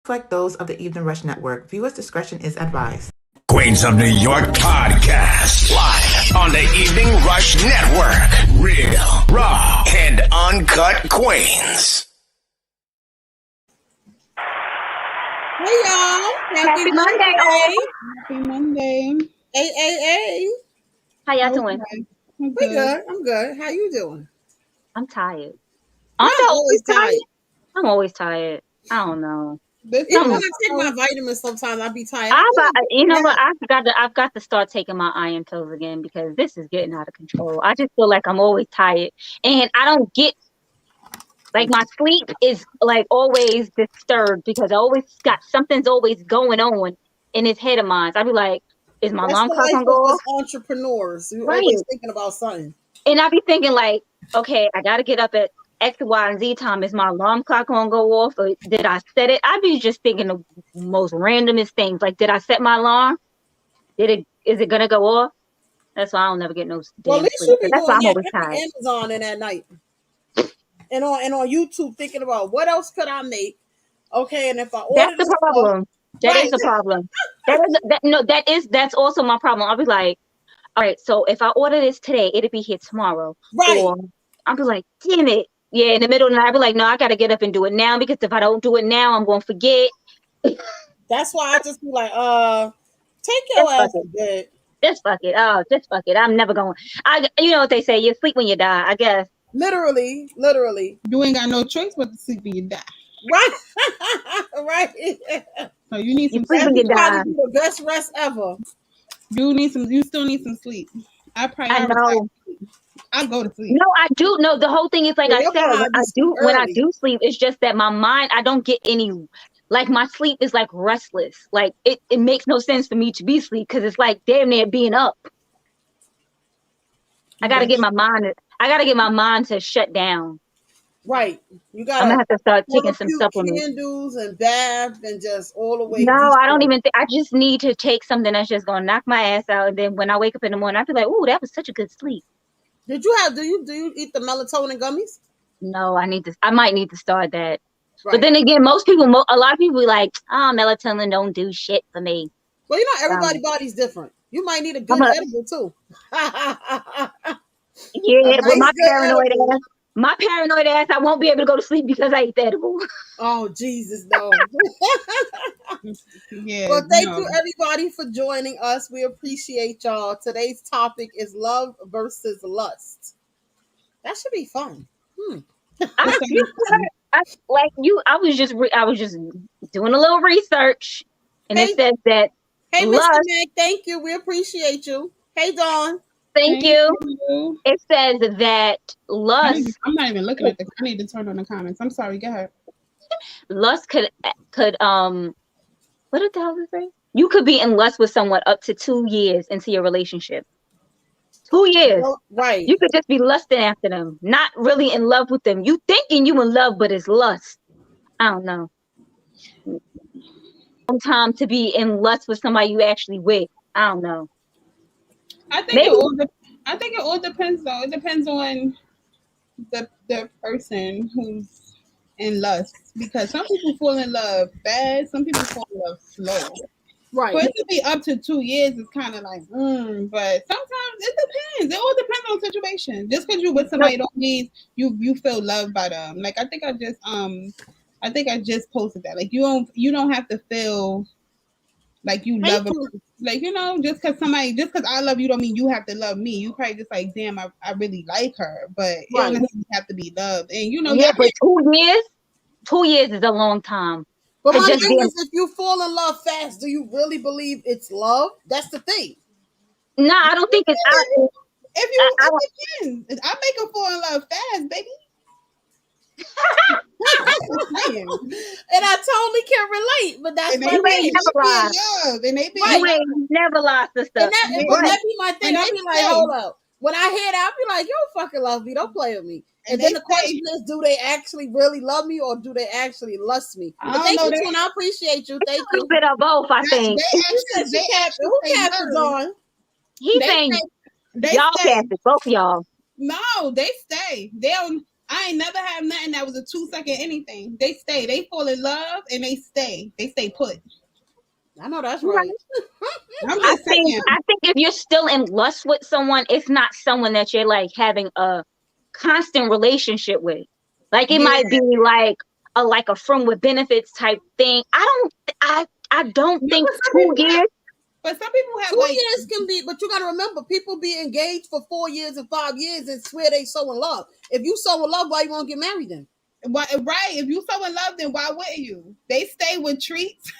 reflect those of the Evening Rush Network. Viewers' discretion is advised. Queens of New York podcast live on the Evening Rush Network. Real, raw, and uncut Queens. Hey y'all! Happy Monday! Happy Monday! Hey! How y'all doing? We good. I'm good. How you doing? I'm tired. I'm always tired. I'm always tired. I don't know. Even when I take my vitamins, sometimes I be tired. You know what? I've got to start taking my iron pills again because this is getting out of control. I just feel like I'm always tired, and I don't get like my sleep is like always disturbed because I always got something's always going on in this head of mine. So I be like, is my alarm clock gonna go off? Entrepreneurs who always thinking about something, and I be thinking like, okay, I got to get up at X, Y, and Z time. Is my alarm clock gonna go off, or did I set it? I be just thinking the most randomest things. Like, did I set my alarm? Is it gonna go off? That's why I don't never get no well, damn sleep. That's why I'm always tired. Amazon in at night, and on YouTube thinking about what else could I make. Okay, and if I order, that's the problem. That is the problem. That's also my problem. I'll be like, all right, so if I order this today, it'll be here tomorrow. Right. Or I'll be like, damn it. Yeah, in the middle of the night, I'll be like, no, I got to get up and do it now because if I don't do it now, I'm going to forget. That's why I just be like, take your ass to bed. Just fuck it. Oh, just fuck it. I'm never going. You know what they say, you sleep when you die, I guess. Literally. You ain't got no choice but to sleep when you die. Right. So you need some sleep when you die. The best rest ever. You still need some sleep. I know. I go to sleep. No, I do. No, the whole thing is like I said, I do when I do sleep, it's just that my mind, I don't get any, like my sleep is like restless. Like it makes no sense for me to be asleep because it's like damn near being up. I gotta get my mind to shut down. Right. I'm gonna have to start taking some supplements. Candles and bath and just all the way. No, I don't even think. I just need to take something that's just gonna knock my ass out, and then when I wake up in the morning, I feel like, "Ooh, that was such a good sleep." Do you eat the melatonin gummies? No, I might need to start that. Right. But then again, a lot of people be like, "Oh, melatonin don't do shit for me." Well, you know, everybody's body's different. You might need a good edible too. Yeah, but my paranoid ass, I won't be able to go to sleep because I ate the edible. Oh, Jesus, no. Yeah. Well, thank you, everybody, for joining us. We appreciate y'all. Today's topic is love versus lust. That should be fun. I was just doing a little research, and it says that. Hey, Mr. Mac, thank you. We appreciate you. Hey, Dawn. Thank you. It says that lust. I'm not even looking at I need to turn on the comments. I'm sorry. Go ahead. Lust could what did the hell say? You could be in lust with someone up to 2 years into your relationship. 2 years. Oh, right. You could just be lusting after them, not really in love with them. You thinking you in love, but it's lust. I don't know. Sometimes to be in lust with somebody you actually with. I don't know. I think it all depends though. It depends on the person who's in lust because some people fall in love fast, some people fall in love slow. Right. For it to be up to 2 years is kind of like, but sometimes it depends. It all depends on the situation. Just because you're with somebody don't mean you feel loved by them. Like I think I just posted that. Like you don't have to feel like you love them. Like, you know, just because I love you don't mean you have to love me. You probably just like, damn, I really like her, but you don't necessarily have to be loved. And you know, but 2 years is a long time. But my thing is, if you fall in love fast, do you really believe it's love? That's the thing. No, I don't think it's. I make her fall in love fast, baby. And I totally can relate, but that's my thing. You ain't never lost the stuff. And that be my thing. I be like, hold up. When I hear that, I be like, you don't fucking love me. Don't play with me. And then the question is, do they actually really love me or do they actually lust me? But thank you, Twin. I appreciate you. Thank you. A bit of both, I think. Who captains on? He's saying y'all captains, both of y'all. No, they stay. They don't. I ain't never had nothing that was a 2-second anything. They stay. They fall in love and they stay. They stay put. I know that's right. I think if you're still in lust with someone, it's not someone that you're like having a constant relationship with. Like it might be like a friend with benefits type thing. I don't think 2 years. But some people have 2 years can be, but you got to remember, people be engaged for 4 years and 5 years and swear they so in love. If you so in love, why you won't get married then? Why, right? If you so in love, then why wouldn't you? They stay with treats.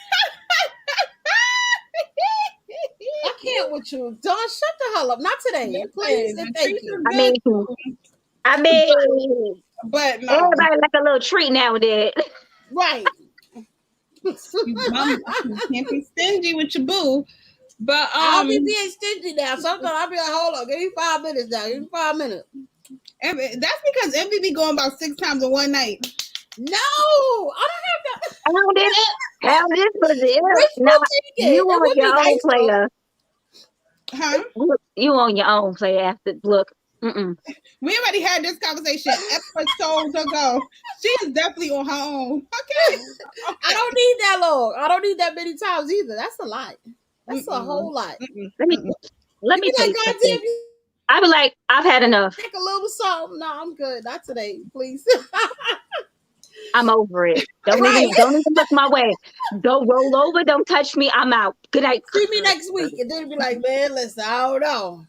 I can't with you, Dawn. Shut the hell up. Not today, please. And thank you. I mean, but no. Everybody like a little treat nowadays. Right. You can't be stingy with your boo. But I'll be being stingy now. Sometimes I'll be like, hold on, give me 5 minutes now. Give me 5 minutes. That's because Envy be going about 6 times in one night. No, I don't have that. How this was it? No, you on your own player. Huh? You on your own player after look. We already had this conversation episodes ago. She is definitely on her own. Okay. I don't need that long. I don't need that many times either. That's a lot. That's a whole lot. Let me tell you something. I be like, I've had enough. Take a little something. No, I'm good. Not today, please. I'm over it. Don't even look my way. Don't roll over. Don't touch me. I'm out. Good night. See me next week. And then be like, man, listen, I don't know.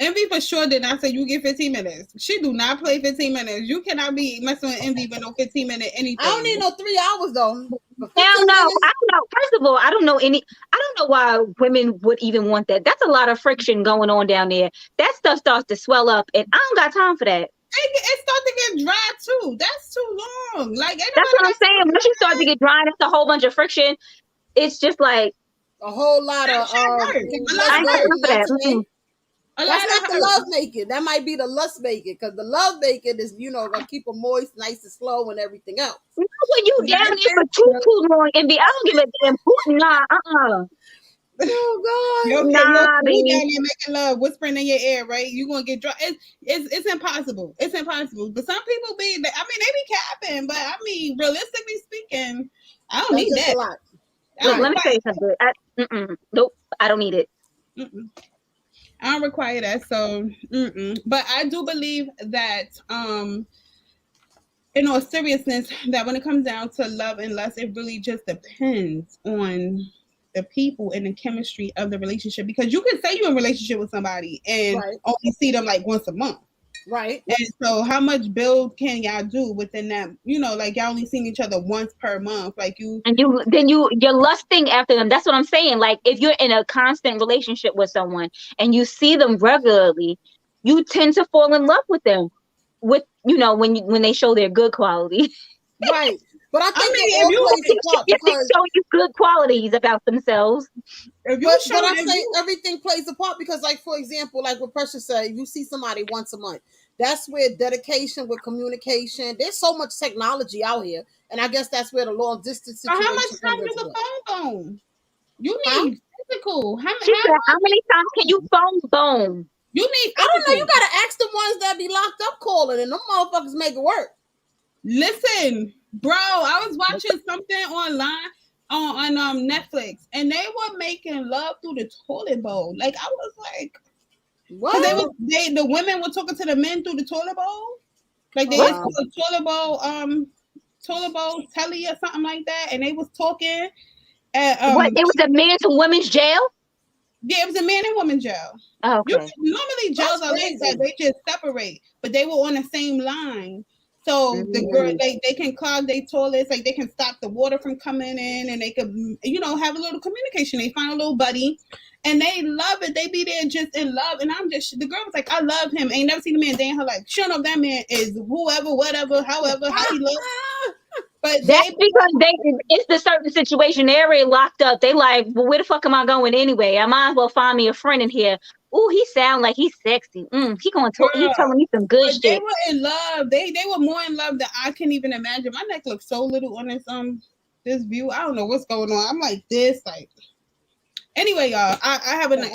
Envy for sure did not say you get 15 minutes. She do not play 15 minutes. You cannot be messing with Envy with no 15-minute anything. I don't need no 3 hours though. Hell no. I don't know. First of all, I don't know why women would even want that. That's a lot of friction going on down there. That stuff starts to swell up, and I don't got time for that. It starts to get dry too. That's too long. Like that's what I'm saying. Once you start to get dry, it's a whole bunch of friction. It's just like a whole lot of. I ain't got time for that. That's not the love making. That might be the lust making, because the love making is, gonna keep them moist, nice and slow, and everything else. You know when you down there for too long, and I don't give a damn. Oh God! You're down there making love, whispering in your ear, right? You're gonna get dry. It's impossible. It's impossible. But some people they be capping. But I mean, realistically speaking, I don't need that. Look, let me tell you something. Nope, I don't need it. I don't require that. So, but I do believe that, in all seriousness, that when it comes down to love and lust, it really just depends on the people and the chemistry of the relationship. Because you can say you're in a relationship with somebody and only see them like once a month. Right. And so how much build can y'all do within that? Like y'all only seeing each other once per month. Like you're lusting after them. That's what I'm saying. Like if you're in a constant relationship with someone and you see them regularly, you tend to fall in love with them when they show their good quality. Right. But I think if you show you good qualities about themselves. But I say everything plays a part because, like, for example, like what Precious said, you see somebody once a month. That's where dedication with communication. There's so much technology out here, and I guess that's where the long distance situation. How much time does the phone bone? You need physical. How many times can you phone bone? You need. I don't know. You gotta ask the ones that be locked up calling, and them motherfuckers make it work. Listen, bro, I was watching something online on Netflix, and they were making love through the toilet bowl. Like I was like, what? The women were talking to the men through the toilet bowl. Like they was called toilet bowl telly or something like that, and they was talking. What? It was a man to women's jail. Yeah, it was a man and woman jail. Oh, okay. Normally jails are like that; they just separate, but they were on the same line. So the girl, they can clog their toilets, like they can stop the water from coming in, and they could, have a little communication. They find a little buddy, and they love it. They be there just in love. And the girl was like, I love him. Ain't never seen a man day in her life. Sure enough, that man is whoever, whatever, however, how he looks. But that's because it's the certain situation. They're already locked up. They like, well, where the fuck am I going anyway? I might as well find me a friend in here. Ooh, he sound like he's sexy. He gonna talk. He telling me some good shit. They were in love. They were more in love than I can even imagine. My neck looks so little on this view. I don't know what's going on. I'm like this. Like anyway, y'all. I have a nice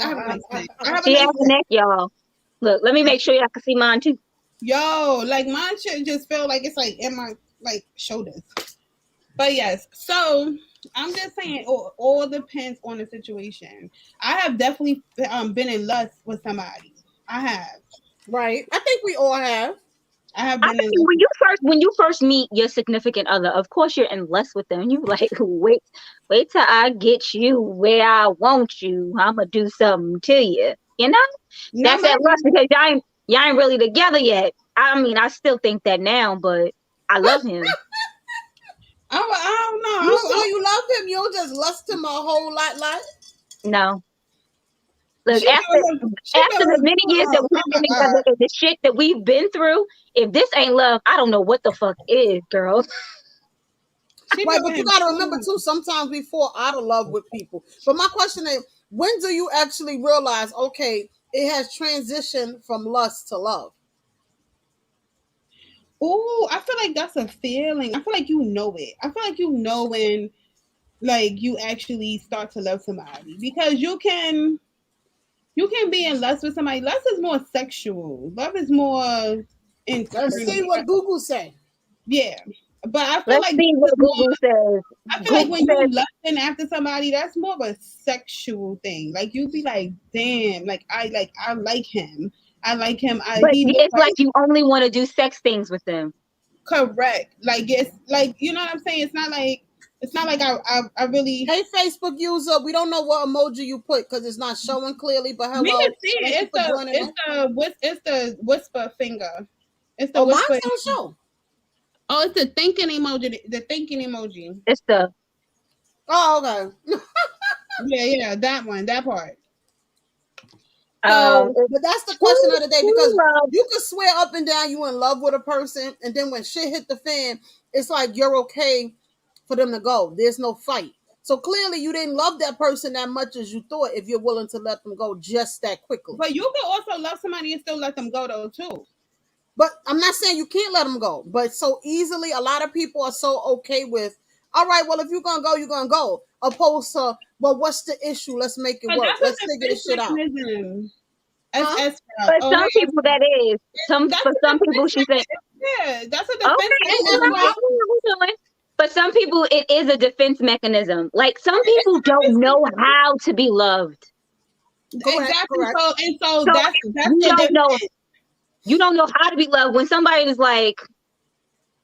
neck. She has a neck, y'all. Look, let me make sure y'all can see mine too. Yo, like mine should just feel like it's like in my like shoulders. But yes, so I'm just saying, all depends on the situation. I have definitely been in lust with somebody. I have. Right. I think we all have. I have I been in think lust. when you first meet your significant other, of course you're in lust with them. You like, wait till I get you where I want you. I'ma do something to you. You know? That's that lust because y'all ain't really together yet. I mean, I still think that now, but I love him. I don't know. You sure you love him? You don't just lust him a whole lot? No. Look, after the many years that we've been together and the shit that we've been through, if this ain't love, I don't know what the fuck is, girl. Right, but you gotta remember too, sometimes we fall out of love with people. But my question is, when do you actually realize, okay, it has transitioned from lust to love? Oh, I feel like that's a feeling. I feel like you know it. I feel like you know when like you actually start to love somebody because you can be in lust with somebody. Lust is more sexual. Love is more internal. Let's see what Google say. Yeah. But I feel like what Google says. I feel like when you're lusting after somebody, that's more of a sexual thing. Like you'd be like, damn, like I like him. I like him. But it's like you only want to do sex things with them. Correct. Like it's like, you know what I'm saying? It's not like I really. Hey, Facebook user, we don't know what emoji you put because it's not showing clearly. But hello, we can see it. It's the whisper finger. It's the whisper. Mine don't show. Oh, it's the thinking emoji. The thinking emoji. It's the. Oh, okay. yeah, that one, that part. So, but that's the question of the day because you can swear up and down you in love with a person, and then when shit hit the fan, it's like you're okay for them to go. There's no fight. So clearly you didn't love that person that much as you thought if you're willing to let them go just that quickly. But you can also love somebody and still let them go though too. But I'm not saying you can't let them go. But so easily, a lot of people are so okay with, all right, well, if you're going to go, you're going to go. Opposed to, well, what's the issue? Let's make it work. Let's figure this shit out. For some people, that is. For some people, she said. Yeah, that's a defense mechanism. For some people, it is a defense mechanism. Like, some people don't know how to be loved. Exactly. So that's you don't know. You don't know how to be loved when somebody is like,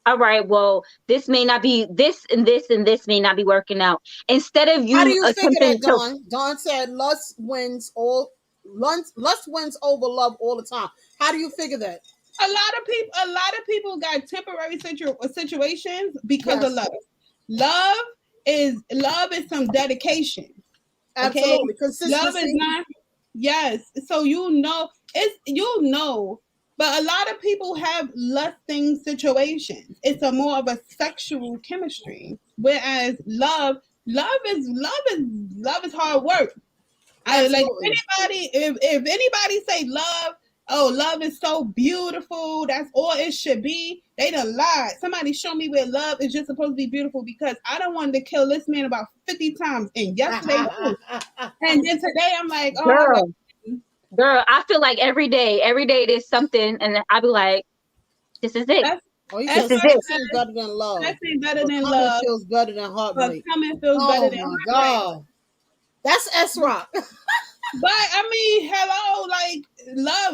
all right, well, this may not be this and this and this may not be working out. Instead of you, how do you figure that, Dawn? Dawn said lust wins over love all the time. How do you figure that? A lot of people got temporary situations because of love. Love is some dedication. Absolutely. Okay? Love is not. Yes. So but a lot of people have lusting situations. It's a more of a sexual chemistry, whereas love is hard work. Like if anybody say love is so beautiful, that's all it should be, they done lied. Somebody show me where love is just supposed to be beautiful because I don't want to kill this man about 50 times and yesterday and then today I'm like, oh Girl, I feel like every day there's something, and I'll be like, this is it. This is it. Better than love. That's better than love. Feels better than heartbreak. Coming feels better than heartbreak. God. That's S-Rock. But I mean, hello, like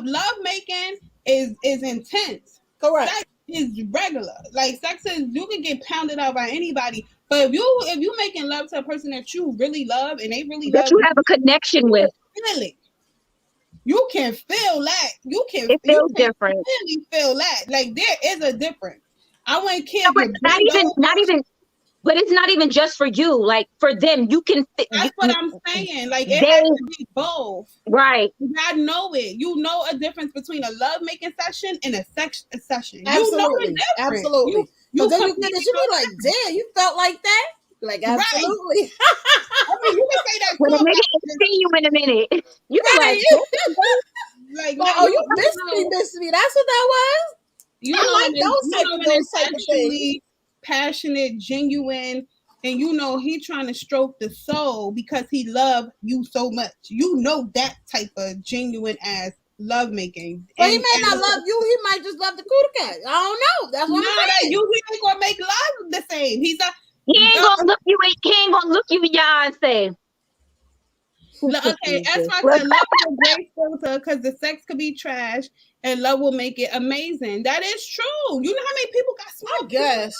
love making is intense. Correct. Sex is regular. Like sex is, you can get pounded out by anybody. But if you making love to a person that you really love and they really love you have a connection with. Really. You can feel that. It feels different. Really feel that. Like there is a difference. I wouldn't care. Not even. But it's not even just for you. Like for them, you can. That's what I'm saying. Like it has to be both. Right. You gotta know it. You know a difference between a love making session and a sex session. Absolutely. You know the difference. Absolutely. You then you be like, damn, you felt like that. Like absolutely. Right. I mean, you can say that. When a nigga see you in a minute, you right. like, you missed me. That's what that was. You know, those type of things. Passionate, genuine, and you know he trying to stroke the soul because he love you so much. You know that type of genuine ass lovemaking. But he may not love you. He might just love the cootie cat. I don't know. That's what I'm saying. You ain't gonna make love the same. He ain't gonna look you. He ain't gonna look you in your eye and say. Okay, that's why I said love is a great filter because the sex could be trash and love will make it amazing. That is true. You know how many people got small? Yes.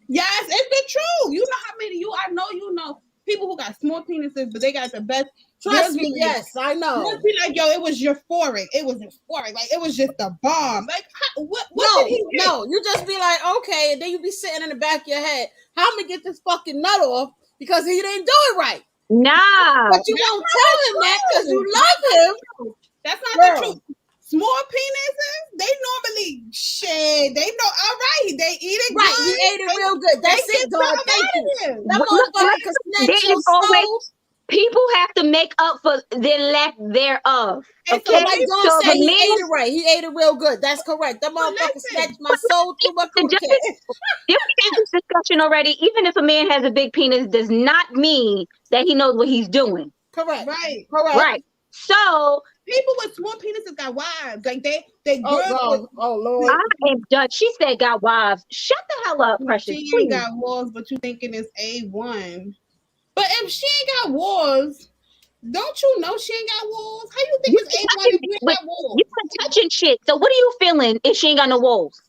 Yes, it's the truth. You know how many I know you know people who got small penises, but they got the best. Trust me, yes, I know. You'll be like, yo, it was euphoric. It was euphoric. Like, it was just a bomb. Like, what no, did he get? No, you just be like, okay, and then you be sitting in the back of your head, how am I get this fucking nut off because he didn't do it right? Nah. But you won't tell him that because you love him. That's not the truth. Small penises, they normally shit. They know, all right, they eat it right. good. He ate it real good. That's it, dog. Thank you. That motherfucker can snatch your soul. People have to make up for their lack thereof. Okay, so like don't say he ate it right. He ate it real good. That's correct. That motherfucker snatched my soul through my cootie cat. We had this discussion already. Even if a man has a big penis, does not mean that he knows what he's doing. Correct. Right. Correct. Right. So people with small penises got wives. Like they oh Lord. I am done. She said got wives. Shut the hell up, Precious. She ain't got walls, but you thinking it's A1. But if she ain't got walls, don't you know she ain't got walls? How you think it's A1 if you ain't got walls? You been touching shit. So what are you feeling if she ain't got no walls?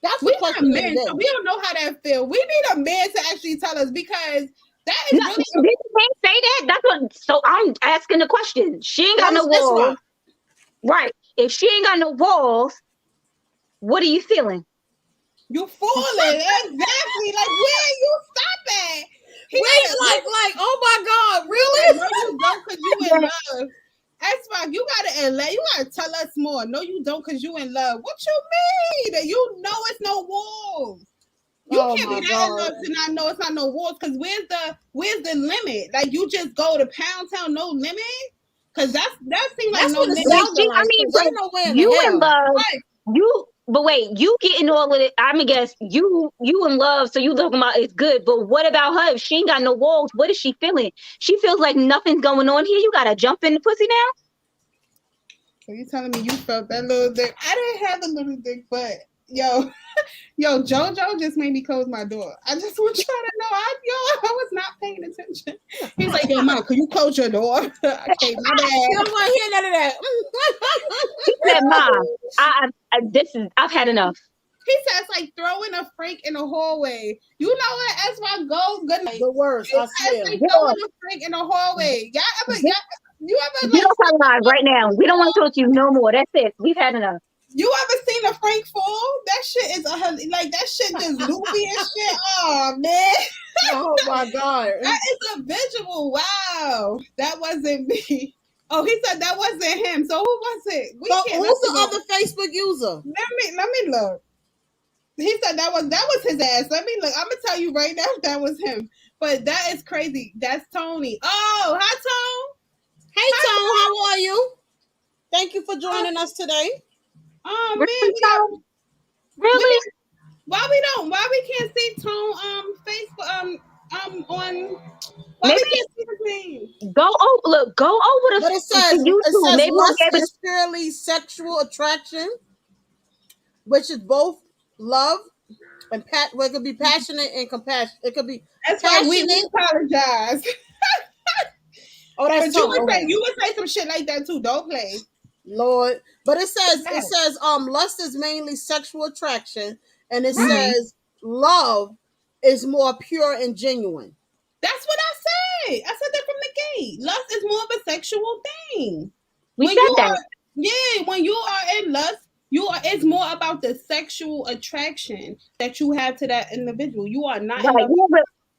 That's we not men, so we don't know how that feel. We need a man to actually tell us because that is really. Did you say that? That's what. So I'm asking the question. She ain't got no walls, right? If she ain't got no walls, what are you feeling? You falling exactly. Like where you stop at? Like, oh my God, really? No, you don't, cause you in love. That's fine. You gotta tell us more. No, you don't, cause you in love. What you mean? You know it's no walls. You can't be that in love to not know it's not no walls. Cause where's the limit? Like you just go to Pound Town, no limit. Cause that seems like no limit. I mean, you in love. Right. But wait, you getting all of it. I'm gonna guess you in love, so you talking about it's good. But what about her? If she ain't got no walls, what is she feeling? She feels like nothing's going on here. You gotta jump in the pussy now. So you telling me you felt that little dick? I didn't have the little dick, but yo, JoJo just made me close my door. I just want you to know, I was not paying attention. He's like, yo, Mom, can you close your door? Okay, my bad. You don't want to hear none of that. He said, Mom, I've had enough. He says like throwing a freak in the hallway. You know what? That's my goal. Good night. The worst. I swear. Like throwing a freak in the hallway. You ever? You don't come live right now. We don't want to talk to you no more. That's it. We've had enough. You ever seen a Frank fall? That shit is like that shit just loopy and shit. Oh man. Oh my God. That is a visual. Wow. That wasn't me. Oh, he said that wasn't him. So who was it? Who's the other Facebook user? Let me look. He said that was his ass. Let me look. I'm gonna tell you right now if that was him. But that is crazy. That's Tony. Oh, hi Tone. Hey Tone, how are you? Thank you for joining us today. Oh man, really? Why we can't see Tone Facebook on why we can't see his name? Go over the but it says YouTube. Lust is purely sexual attraction, which is both love and it could be passionate and compassion. It could be that's why we apologize. Oh, that's you would say some shit like that too. Don't play. Lord. But it says lust is mainly sexual attraction, and it says love is more pure and genuine. That's what I said. I said that from the gate. Lust is more of a sexual thing. We said that. When you are in lust, it's more about the sexual attraction that you have to that individual. You are not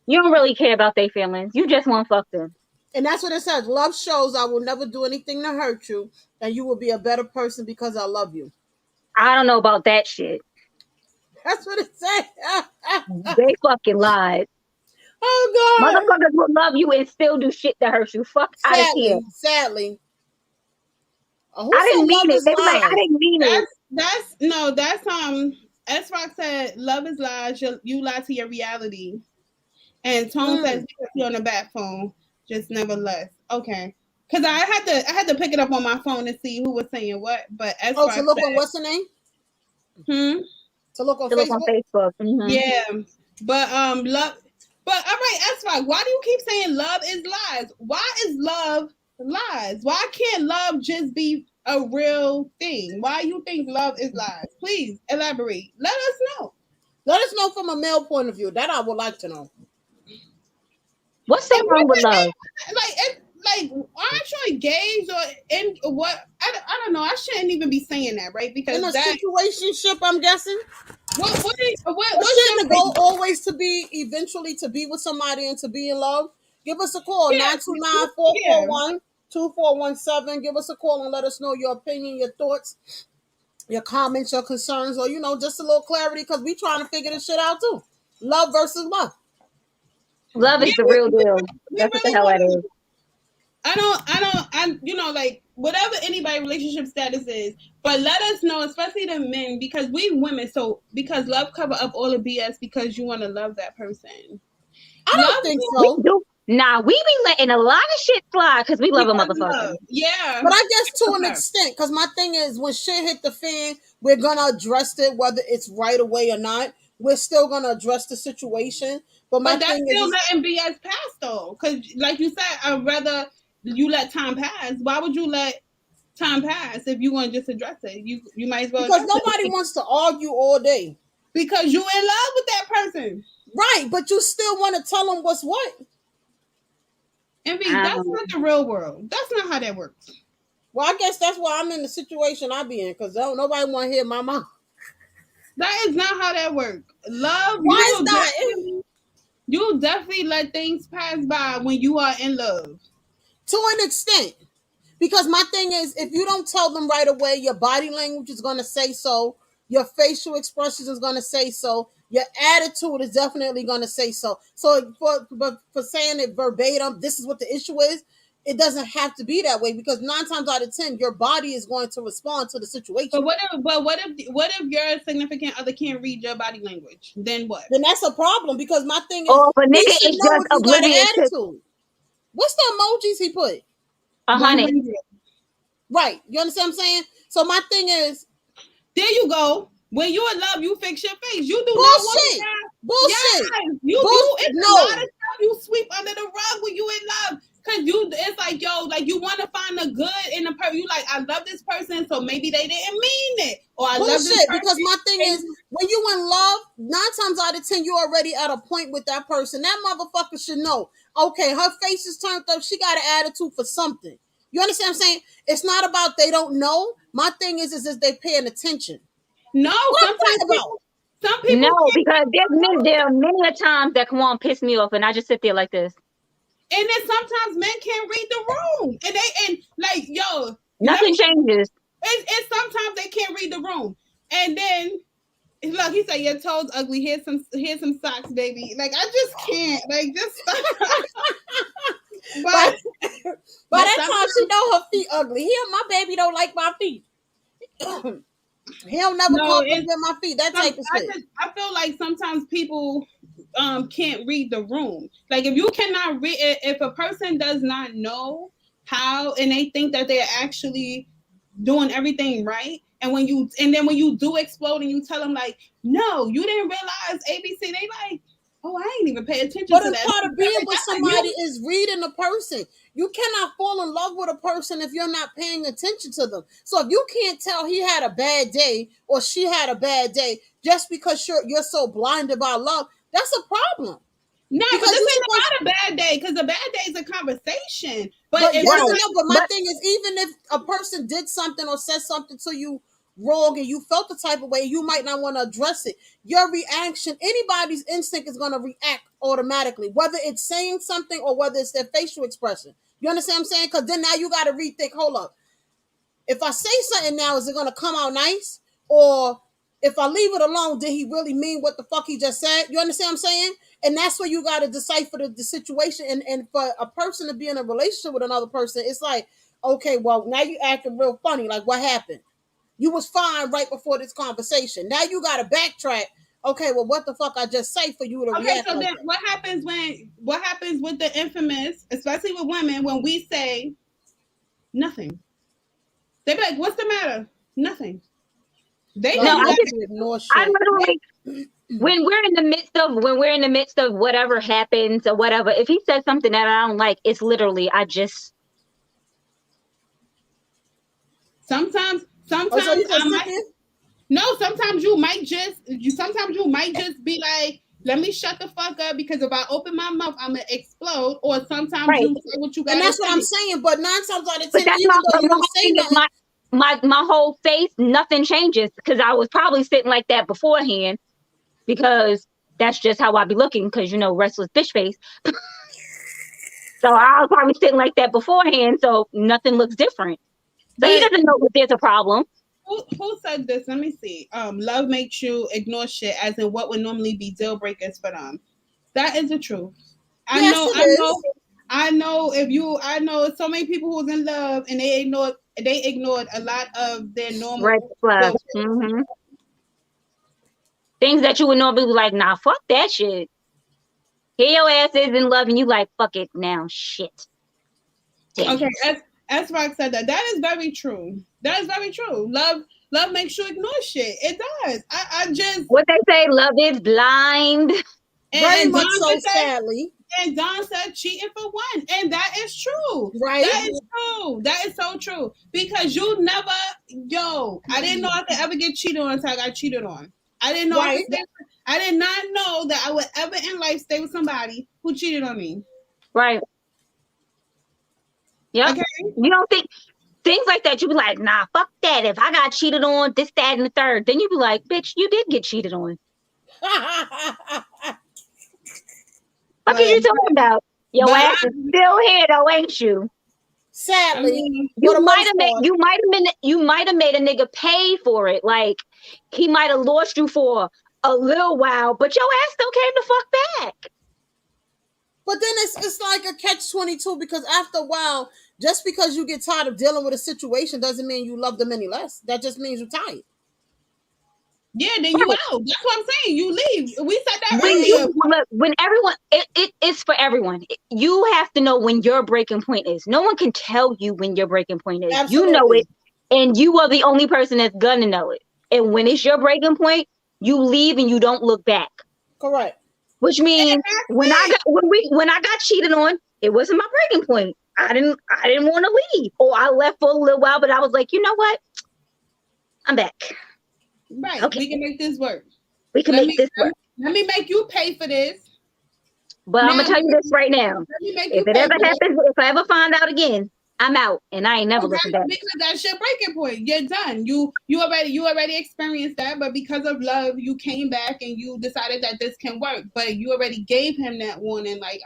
you don't really care about their feelings. You just want to fuck them. And that's what it says. Love shows I will never do anything to hurt you, and you will be a better person because I love you. I don't know about that shit. That's what it says. They fucking lied. Oh God. Motherfuckers will love you and still do shit that hurts you. Fuck out of here. Sadly. I didn't mean it. I didn't mean it. That's S-Rock said love is lies. You lie to your reality. And Tone says because you're on the back phone, just never less. Okay. Because I had to pick it up on my phone to see who was saying what. But as to look on what's the name? To look on Facebook. Mm-hmm. Yeah, but love. But all right, that's fine. Why do you keep saying love is lies? Why is love lies? Why can't love just be a real thing? Why you think love is lies? Please elaborate. Let us know. Let us know from a male point of view. That I would like to know. What's so wrong with love? Like, aren't you engaged or in what? I don't know. I shouldn't even be saying that, right? Because in a situationship, I'm guessing. What shouldn't the goal always to be eventually to be with somebody and to be in love? Give us a call, 929-441-2417. Give us a call and let us know your opinion, your thoughts, your comments, your concerns, or just a little clarity, because we trying to figure this shit out too. Love versus love. Love is the real deal. That's what the hell it is. I like whatever anybody relationship status is, but let us know, especially the men, because we women, because love cover up all the BS because you want to love that person. I don't think so. Nah, we be letting a lot of shit fly because we love a motherfucker. Yeah. But I guess to an extent, because my thing is when shit hit the fan, we're gonna address it, whether it's right away or not. We're still gonna address the situation. But that's still letting BS pass though. Because like you said, I'd rather you let time pass. Why would you let time pass if you want to just address it? You might as well. Because nobody wants to argue all day. Because you in love with that person. Right, but you still want to tell them what's what. Envy, that's not the real world. That's not how that works. Well, I guess that's why I'm in the situation I be in, because nobody want to hear my mouth. That is not how that works. Love. Why is that? You definitely let things pass by when you are in love. To an extent. Because my thing is, if you don't tell them right away, your body language is going to say so. Your facial expressions is going to say so. Your attitude is definitely going to say so. So for saying it verbatim, this is what the issue is, it doesn't have to be that way, because 9 times out of 10, your body is going to respond to the situation. But what if your significant other can't read your body language? Then what? Then that's a problem, because my thing is, but nigga is just oblivious to. What's the emojis he put? 100. Right. You understand what I'm saying? So my thing is, there you go. When you're in love, you fix your face. You do bullshit. Not want to bullshit. You it's a lot of stuff you sweep under the rug when you in love. Cause it's like, you want to find the good in the person. You like, I love this person, so maybe they didn't mean it. Or I love this person. Because my thing is, when you in love, 9 times out of 10, you're already at a point with that person. That motherfucker should know, okay, her face is turned up. She got an attitude for something. You understand what I'm saying? It's not about they don't know. My thing is they paying attention. No, some people. No, because there are many a times that come on piss me off, and I just sit there like this. And then sometimes men can't read the room, and nothing changes. And sometimes they can't read the room, and then look, he said your toes ugly. Here's some socks, baby. Like I just can't. Like just stop. But by that time she know her feet ugly. My baby don't like my feet. He'll never compliment my feet. That type of shit. I feel like sometimes people can't read the room. Like if you cannot read, if a person does not know how, and they think that they're actually doing everything right, and when you do explode and you tell them like, no, you didn't realize ABC, they like, oh, I ain't even pay attention to that. But part of being with somebody is reading the person. You cannot fall in love with a person if you're not paying attention to them. So if you can't tell he had a bad day or she had a bad day just because you're so blinded by love, that's a problem. No, because this ain't about a bad day, because a bad day is a conversation. But my thing is, even if a person did something or said something to you wrong and you felt the type of way, you might not want to address it. Your reaction, anybody's instinct is going to react automatically, whether it's saying something or whether it's their facial expression. You understand what I'm saying? Because then now you got to rethink, hold up. If I say something now, is it going to come out nice? Or if I leave it alone, did he really mean what the fuck he just said? You understand what I'm saying? And that's where you got to decipher the situation. And for a person to be in a relationship with another person, it's like, okay, well, now you acting real funny. Like, what happened? You was fine right before this conversation. Now you got to backtrack. Okay, well, what the fuck I just say for you to react? Okay, so then what happens with the infamous, especially with women, when we say Nothing. They be like, "What's the matter?" Nothing. They No, know I that. just ignore shit. I literally, when we're in the midst of whatever happens or whatever, if he says something that I don't like, it's literally Sometimes Oh, so you just I sit might. there? No, sometimes you might just be like, let me shut the fuck up because if I open my mouth, I'm gonna explode. Or sometimes Right. you say what you gotta And that's what I'm say. saying. But 9 times out of But 10, that's even not though you my don't say thing is nothing, my whole face, nothing changes because I was probably sitting like that beforehand because that's just how I be looking because restless bitch face. So I was probably sitting like that beforehand, so nothing looks different. So he But doesn't know that there's a problem. who said this? Let me see. Love makes you ignore shit, as in what would normally be deal breakers for them. That is the truth. I yes, know. it I is. know. I know. I know so many people who's in love and they ignored a lot of their normal Red flag. bullshit. Things that you would normally be like, nah, fuck that shit. Here your ass is in love and you like, fuck it now, shit. Damn Okay, it. as Rock said that is very true. That is very true. Love makes you ignore shit. It does. I just What they say, love is blind. Very and much Don so, just said sadly. and Don said cheating for one, and that is true. Right? That is true. That is so true because you never, I didn't know I could ever get cheated on until I got cheated on. I didn't know Right. I did not know that I would ever in life stay with somebody who cheated on me. Right. Yep. Okay. You don't think things like that, you be like, nah, fuck that. If I got cheated on, this, that, and the third, then you be like, bitch, you did get cheated on. What are you talking about? Your ass is still here though, ain't you? Sadly, You might have made a nigga pay for it. Like he might have lost you for a little while, but your ass still came the fuck back. But then it's like a catch-22 because after a while, just because you get tired of dealing with a situation doesn't mean you love them any less. That just means you're tired. Yeah, then you out. That's what I'm saying. You leave. We said that earlier. When everyone, it's for everyone. You have to know when your breaking point is. No one can tell you when your breaking point is. Absolutely. You know it, and you are the only person that's gonna know it. And when it's your breaking point, you leave and you don't look back. Correct. Which means when I got cheated on, it wasn't my breaking point. I didn't want to leave, or I left for a little while, but I was like, you know what? I'm back. Right. Okay. We can make this work. We can make this work. Let me make you pay for this. But I'm gonna tell you this right now. If it ever happens, if I ever find out again, I'm out, and I ain't never looking back. Because that's your breaking point. You're done. You already experienced that, but because of love, you came back and you decided that this can work. But you already gave him that warning. Like,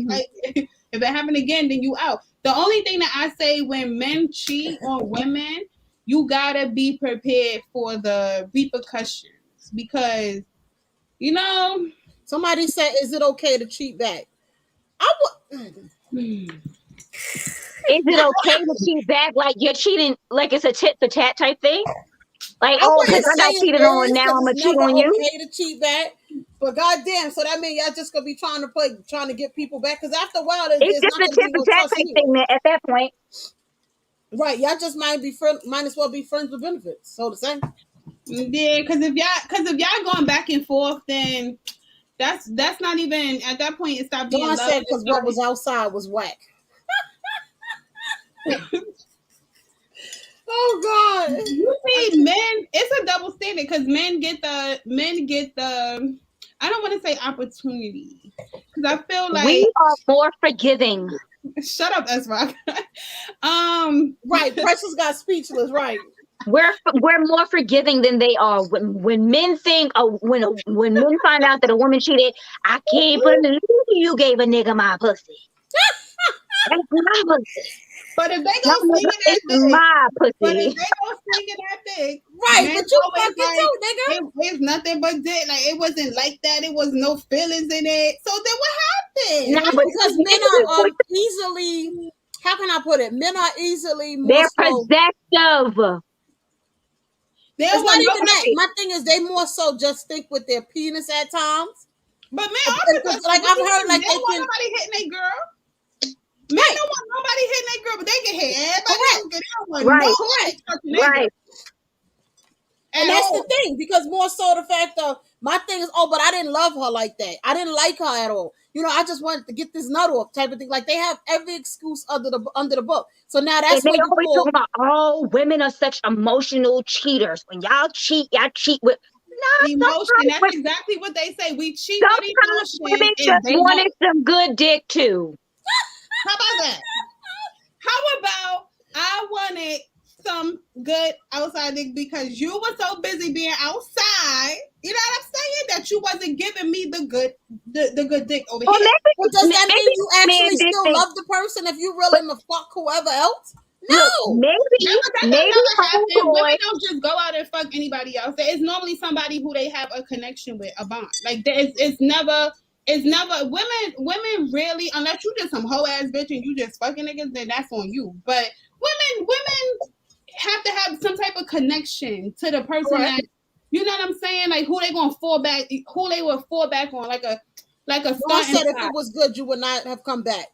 like if it happened again, then you out. The only thing that I say when men cheat on women, you gotta be prepared for the repercussions because somebody said, "Is it okay to cheat back?" Is it okay to cheat back? Like you're cheating, like it's a tit for tat type thing? Like, because I got cheated on, now I'm gonna cheat on you? Okay to cheat back, but goddamn, so that means y'all just gonna be trying to get people back? Because after a while, it's just a tit for tat type thing at that point. Right, y'all just might as well be friends with benefits. So the same. Yeah, because if y'all going back and forth, then that's not even at that point. It stopped being love. Said because what was outside was whack. Oh God! You see, men, it's a double standard because men get the. I don't want to say opportunity because I feel like we are more forgiving. Shut up, S-Rock. Right, Precious got speechless. Right. We're more forgiving than they are. When men think, when men find out that a woman cheated, I can't believe you gave a nigga my pussy. That's my pussy. But if they go swinging that dick, my pussy. But if they go swinging that dick, right? But you fucking too, nigga. It's nothing but dick. Like it wasn't like that. It was no feelings in it. So then what happened? No, because men are easily. How can I put it? Men are easily more. They're possessive. It's not even that. My thing is, they more so just think with their penis at times. But men are like I've heard, like they don't want nobody hitting a girl. Men don't want nobody hitting a girl. girl, but they get hit. Everybody else get out one. Right. No, Right. And that's the thing, because more so the fact of my thing is, but I didn't love her like that. I didn't like her at all. I just wanted to get this nut off type of thing. Like they have every excuse under the book. So now that's and what they always talk about, women are such emotional cheaters. When y'all cheat with emotion. That's exactly what they say. We cheat with emotion. Women just wanted some good dick too. How about that? How about I wanted some good outside dick because you were so busy being outside, you know what I'm saying, that you wasn't giving me the good dick over here. But does that mean you actually still love the person if you really gonna fuck whoever else? No. Look, maybe Women don't just go out and fuck anybody else. It's normally somebody who they have a connection with, a bond. Like it's never women really, unless you just some hoe ass bitch and you just fucking niggas, then that's on you. But women have to have some type of connection to the person that, you know what I'm saying, like who they gonna fall back, who they will fall back on, like a I said if it was good, you would not have come back.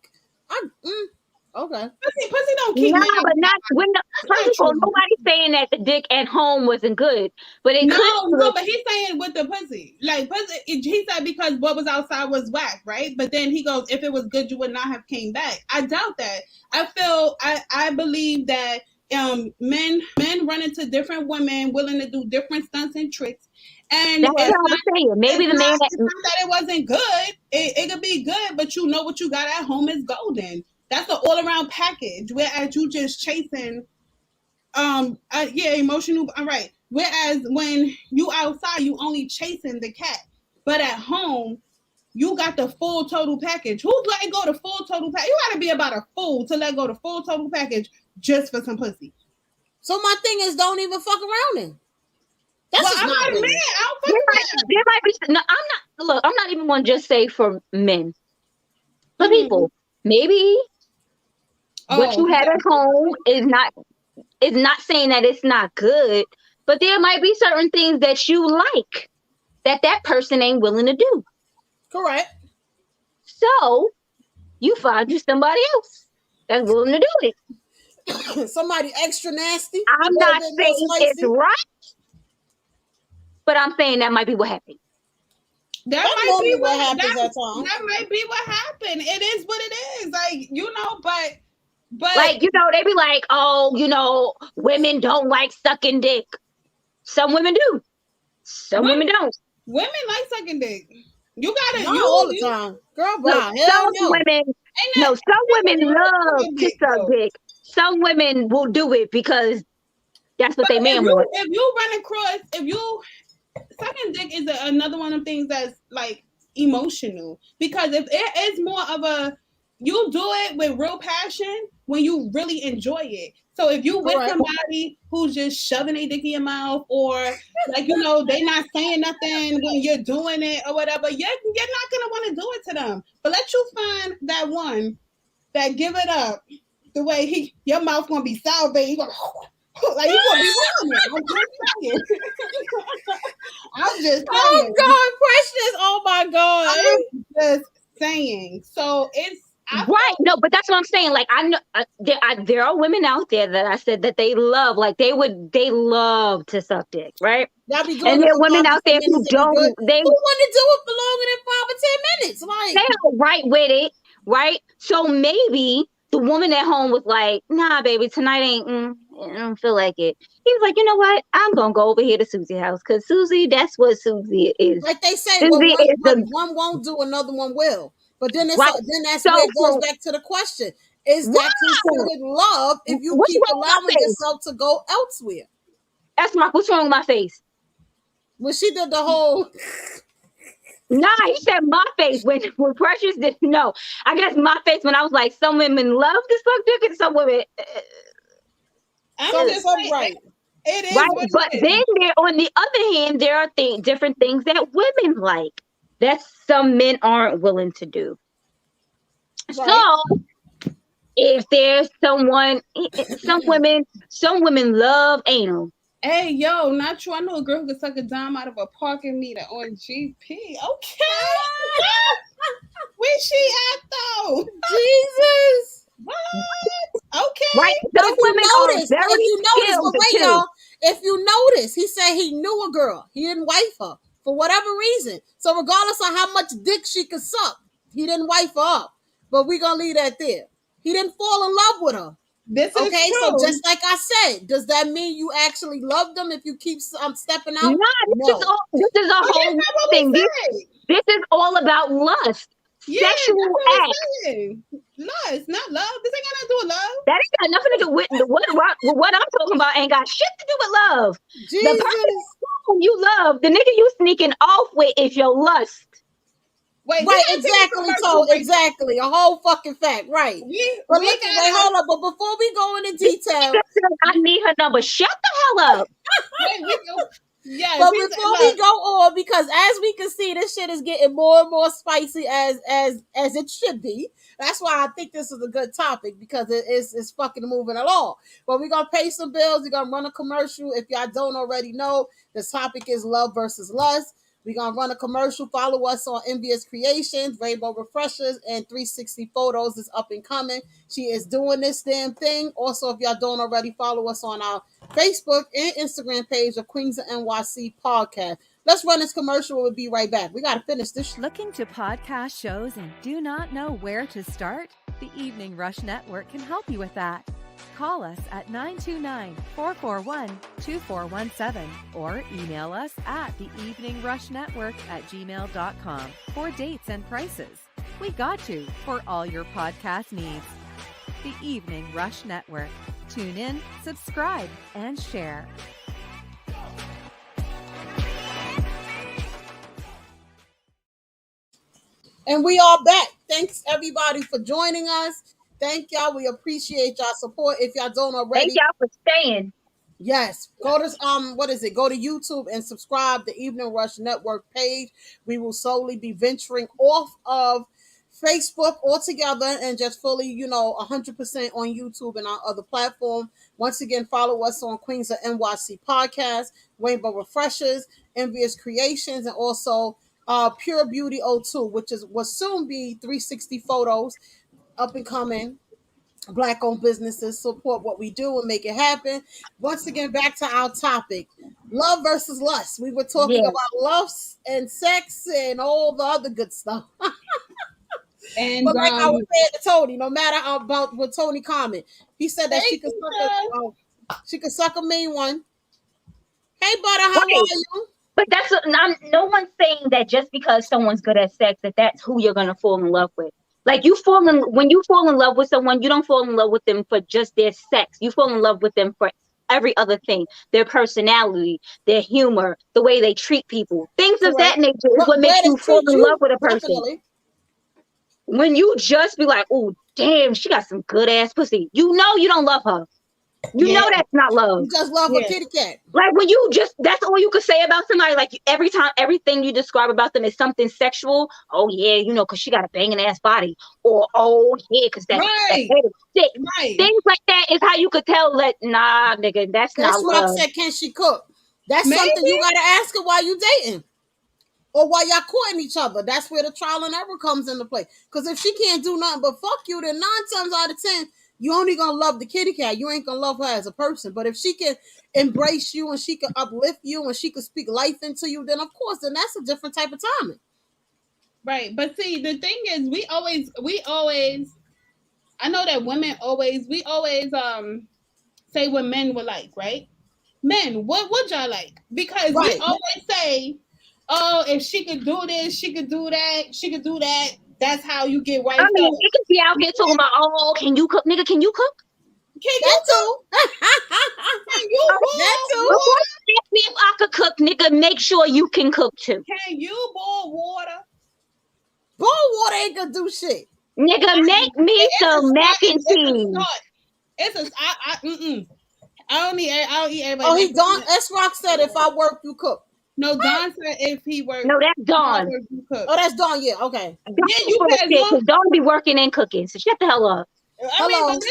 Okay. Pussy don't keep. Nah, but not when. First of all, nobody's saying that the dick at home wasn't good, but it could. No, but he's saying with the pussy, like pussy. He said because what was outside was whack, right? But then he goes, if it was good, you would not have came back. I doubt that. I believe that men run into different women willing to do different stunts and tricks. And that's what I was saying. Maybe the man that it wasn't good. It could be good, but you know what you got at home is golden. That's an all-around package. Whereas you just chasing, emotional. All right. Whereas when you outside, you only chasing the cat. But at home, you got the full total package. Who's letting go the full total package? You got to be about a fool to let go the full total package just for some pussy. So my thing is, don't even fuck around then. I'm not a man. I don't fuck there might be. No, I'm not. Look, I'm not even going to just say for men. For people, maybe. What you had at home is not saying that it's not good, but there might be certain things that you like that person ain't willing to do. Correct. So you find you somebody else that's willing to do it. Somebody extra nasty. I'm not saying it's right, but I'm saying that might be what happened. That might be what happens at times. That might be what happened. It is what it is. Like, but like, they be like, women don't like sucking dick. Some women do. Some women don't. Women like sucking dick. You gotta all the time. Girl, bye. Some women love to suck dick. Some women will do it because that's what they man want. If you run across, sucking dick is another one of the things that's like emotional, because if it is more of a, you do it with real passion when you really enjoy it. So if you with somebody who's just shoving a dick in your mouth, or like, they not saying nothing when you're doing it or whatever, you're not gonna want to do it to them. But let you find that one that give it up the way your mouth gonna be salivating. You gonna like, you gonna be wrong. I'm just saying. Oh God, Precious. Oh my God. I'm just saying. So it's right. No, but that's what I'm saying. Like, I know there are women out there that I said that they love, like they love to suck dick, right? And there are women out there who don't. Who want to do it for longer than 5 or 10 minutes? Like, they are right with it, right? So maybe the woman at home was like, "Nah, baby, tonight I don't feel like it." He was like, "You know what? I'm gonna go over here to Susie house, because Susie, that's what Susie is." Like they say, one won't do, another one will. But then that's where it goes back to the question: is that considered love if you keep allowing yourself to go elsewhere? That's what's wrong with my face? When she did the whole. Nah, he said my face when Precious didn't know. I guess my face when I was like, some women love to suck dick and some women. I'm just right. It is right, but then on the other hand, there are different things that women like that some men aren't willing to do. Right. So if there's some women love anal. Hey, yo, not true. I know a girl who could suck a dime out of a parking meter on GP. Okay. Where she at, though? Jesus. What? Right? But Some women are very skilled but wait, too. y'all, if you notice, he said he knew a girl. He didn't wife her for whatever reason. So regardless of how much dick she could suck, he didn't wife her up. But we're gonna leave that there. He didn't fall in love with her. This is okay, true. So just like I said, does that mean you actually love them if you keep stepping out? This is a whole thing. This is all about lust. Sexual act. Lust, not love. This ain't got nothing to do with love. That ain't got nothing to do with what I'm talking about. Ain't got shit to do with love. Jesus. The person who you love, the nigga you sneaking off with is your lust. Wait, right, exactly. So exactly, a whole fucking fact, right? But wait, hold up. But before we go into detail, I need her number. Shut the hell up. Yeah, but before we go on, because as we can see, this shit is getting more and more spicy as it should be. That's why I think this is a good topic, because it's fucking moving along. But we're gonna pay some bills. We're gonna run a commercial. If y'all don't already know, this topic is love versus lust. We're going to run a commercial. Follow us on Envious Creations, Rainbow Refreshers, and 360 Photos is up and coming. She is doing this damn thing. Also, if y'all don't already, follow us on our Facebook and Instagram page of Queens of NYC Podcast. Let's run this commercial. We'll be right back. We got to finish this. Looking to podcast shows and do not know where to start? The Evening Rush Network can help you with that. Call us at 929-441-2417 or email us at theeveningrushnetwork@gmail.com for dates and prices. We got you for all your podcast needs. The Evening Rush Network. Tune in, subscribe, and share. And we are back. Thanks everybody for joining us. Thank y'all. We appreciate y'all support. If y'all don't already, thank y'all for staying. Yes, go to Go to YouTube and subscribe the Evening Rush Network page. We will slowly be venturing off of Facebook altogether and just fully, 100% on YouTube and our other platform. Once again, follow us on Queens of NYC Podcast, Rainbow Refreshers, Envious Creations, and also Pure Beauty 02, which will soon be 360 Photos. Up and coming Black-owned businesses. Support what we do and make it happen. Once again, back to our topic, love versus lust. We were talking about lust and sex and all the other good stuff. And but like I was saying to Tony, no matter about what Tony commented, he said that she could suck a main one. Hey, butter, how are you? But that's no one's saying that just because someone's good at sex that's who you're gonna fall in love with. Like when you fall in love with someone, you don't fall in love with them for just their sex. You fall in love with them for every other thing, their personality, their humor, the way they treat people, things of that nature is what makes you fall in love with a person. Definitely. When you just be like, oh, damn, she got some good ass pussy. You know you don't love her. You know that's not love. You just love a kitty cat. Like when you that's all you could say about somebody. Like every time, everything you describe about them is something sexual. Oh yeah, because she got a banging ass body. Or oh yeah, because that's sick. Right. Things like that is how you could tell that nah, nigga, that's not love. That's what I said. Can she cook? That's something you gotta ask her while you dating. Or while y'all courting each other. That's where the trial and error comes into play. Because if she can't do nothing but fuck you, then 9 times out of 10, you only gonna love the kitty cat. You ain't gonna love her as a person. But if she can embrace you and she can uplift you and she can speak life into you, then of course, then that's a different type of timing. Right. But see, the thing is, we always, I know that women we always say what men would like, right? Men, what would y'all like? Because we always say, oh, if she could do this, she could do that, she could do that. That's how you get white. I mean, you can be out here talking about, oh, can you cook, nigga? Can you cook? Can you cook? Can you cook? Ask me if I could cook, nigga. Make sure you can cook too. Can you boil water? Boil water ain't gonna do shit. Nigga, make me some mac and cheese. I don't eat everybody. Oh, Don S-Rock said if I work, you cook. No, Don said if he works. No, that's Don. Oh, that's Don. Yeah, okay. Don be working and cooking. So shut the hell up. I mean, but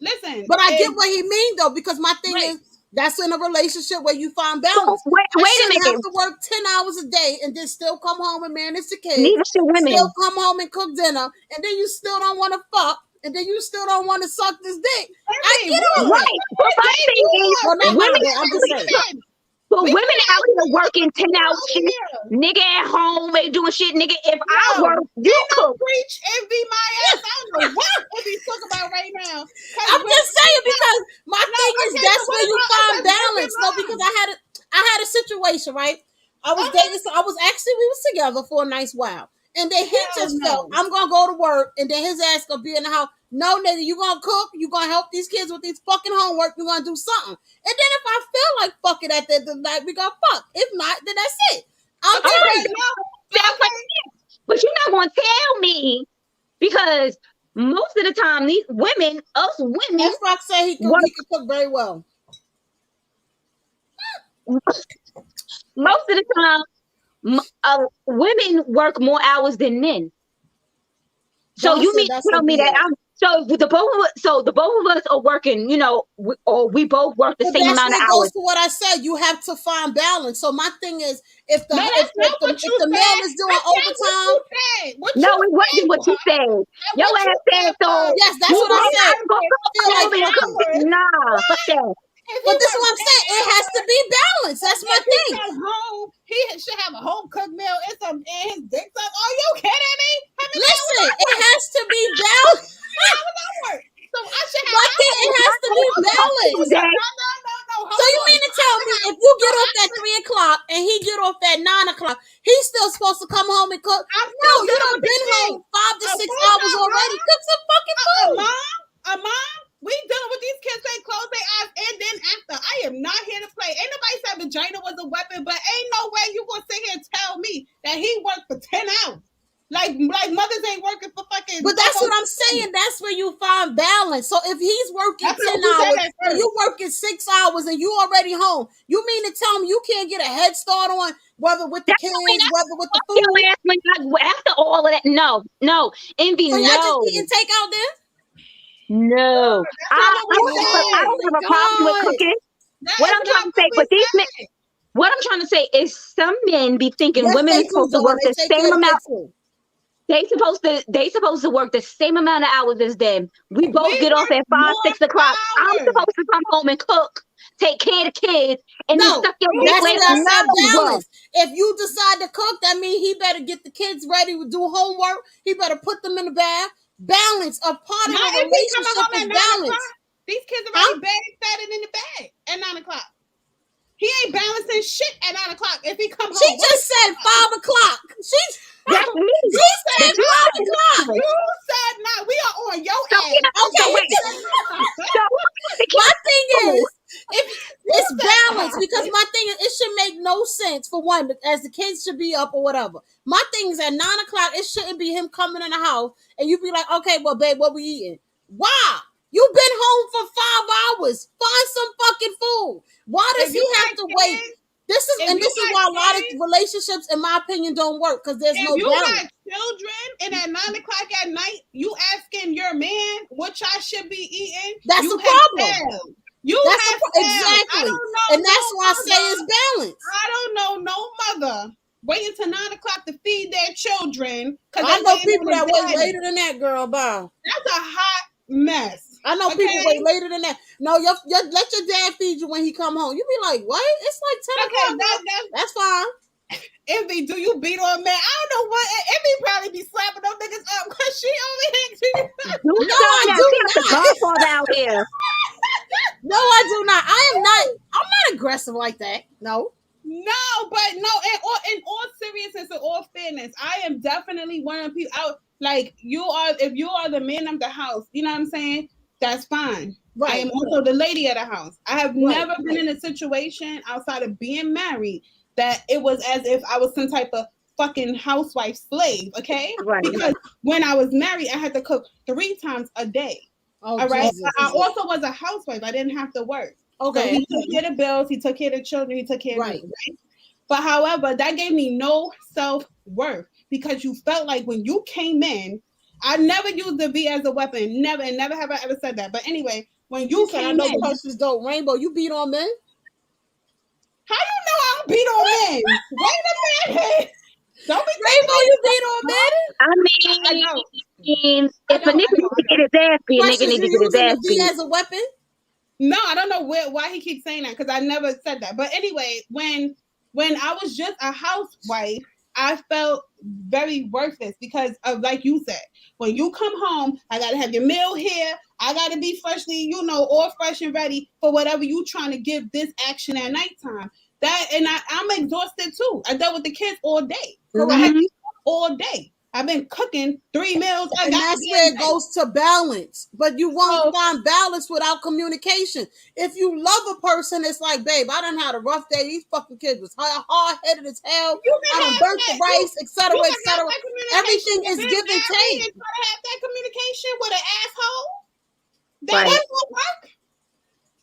listen. But I get what he mean though, because my thing is that's in a relationship where you find balance. So, wait a minute. Have to work 10 hours a day and then still come home and manage the kids. Neither should women. Still come home and cook dinner, and then you still don't want to fuck. and then you still don't want to suck this dick. I Envy, get all Right. that. But my thing is, Well, not women my bad, I'm just saying. but women out here working 10-hour shifts, nigga at home, ain't doing shit, nigga. If I work, you cook. Preach envy my ass. I don't know what Envy's talking about right now. I'm just saying because my thing is okay, that's so where you what find about balance. No, women because I had a situation, right? I was dating, so we was together for a nice while. And then he just felt, I'm gonna go to work, and then his ass gonna be in the house. No, nigga, you gonna cook, you gonna help these kids with these fucking homework, you gonna do something. And then if I feel like fucking at the end of the night, we gonna fuck. If not, then that's it. I'm Right. telling Sounds like shit. But you're not gonna tell me because most of the time these women, us women, That's why I say he could cook very well. most of the time, women work more hours than men. So you mean to tell me that the both of us are working, or we both work the same amount of hours. Goes to what I said. You have to find balance. So my thing is, if the man is doing overtime, no, it wasn't what you said. Your ass said so. Yes, that's what I said. Nah, fuck that. But this is what I'm saying. It has to be balanced. That's my thing. He should have a home cooked meal and his dick suck. Are you kidding me? Listen, it has to be balanced. So I should have. My thing, it has to be balanced. No. So you mean to tell me if you get off at 3 o'clock and he get off at 9 o'clock, he's still supposed to come home and cook? No, you done been home 5 to 6 hours already. Cook some fucking food. Mom, we dealing with these kids. They close their eyes and then after. I am not here to play. Ain't nobody said vagina was a weapon, but ain't no way you gonna sit here and tell me that he worked for 10 hours. Like mothers ain't working for fucking. But that's what I'm saying. That's where you find balance. So if he's working 10 hours and you working 6 hours and you already home, you mean to tell me you can't get a head start on whether with the kids, whether with the food? After all of that, no, Envy, so no. Y'all just eating takeout then? No, I don't have a problem with cooking. What I'm trying to say, but these men, what I'm trying to say is some men be thinking women are supposed to work the same amount. They supposed to work the same amount of hours as them. We both get off at 5, 6 o'clock. I'm supposed to come home and cook, take care of the kids, and then stuff your balance. If you decide to cook, that means he better get the kids ready to do homework. He better put them in the bath. Balance. A part of the relationship is balance. These kids are already fed in the bed at 9 o'clock. He ain't balancing shit at 9 o'clock. If he comes home, she just said 5 o'clock. That's me. She said 5 o'clock. You said not. We are on your ass. Okay. My thing is, if it's balanced, because my thing is, it should make no sense for one, as the kids should be up or whatever. My thing is at 9 o'clock, it shouldn't be him coming in the house and you be like, okay, well, babe, what we eating? Why? You've been home for 5 hours. Find some fucking food. Why does he have to wait? This is why a lot of relationships, in my opinion, don't work because there's no balance. If you got children and at 9 o'clock at night, you asking your man what y'all should be eating. That's the problem. Exactly. And that's why I say it's balance. I don't know no mother waiting till 9 o'clock to feed their children. I know people that wait later than that, girl. Bow. That's a hot mess. I know people wait later than that. No, let your dad feed you when he come home. You be like, what? It's like 10 o'clock. That's fine. Envy, do you beat on man? I don't know what. Envy probably be slapping them niggas up because she over here. No, I do not. Out here. No, I do not. I'm not aggressive like that. No. No, but no. In all seriousness and all fairness, I am definitely one of people out. Like you are, if you are the man of the house, you know what I'm saying? That's fine. Right. I am also the lady of the house. I have never been in a situation outside of being married that it was as if I was some type of fucking housewife slave. Okay. Right. Because when I was married, I had to cook 3 times a day. Oh, all right. I also was a housewife. I didn't have to work. Okay. So he took care of the bills. He took care of the children. He took care of me. Right? But however, that gave me no self-worth because you felt like when you came in, I never used the V as a weapon. Never have I ever said that. But anyway, when you came in, Precious Dope Rainbow, you beat on men? How you know I don't beat on men? Wait a minute. Don't be Rainbow, you beat on men? I mean, mean, if a nigga needs to get his ass beat, a nigga needs to get his ass beat. as a weapon? No, I don't know why he keeps saying that, because I never said that. But anyway, when I was just a housewife, I felt very worthless because of, like you said, when you come home, I gotta have your meal here. I gotta be freshly, all fresh and ready for whatever you trying to give this action at nighttime. I'm exhausted too. I dealt with the kids all day. Correct. All day. I've been cooking 3 meals. And that's where it goes to balance. But you won't find balance without communication. If you love a person, it's like, babe, I done had a rough day. These fucking kids was hard-headed as hell. I done burnt the rice, etc., etc. Everything is give and take. You try to have that communication with an asshole? That ain't gonna work.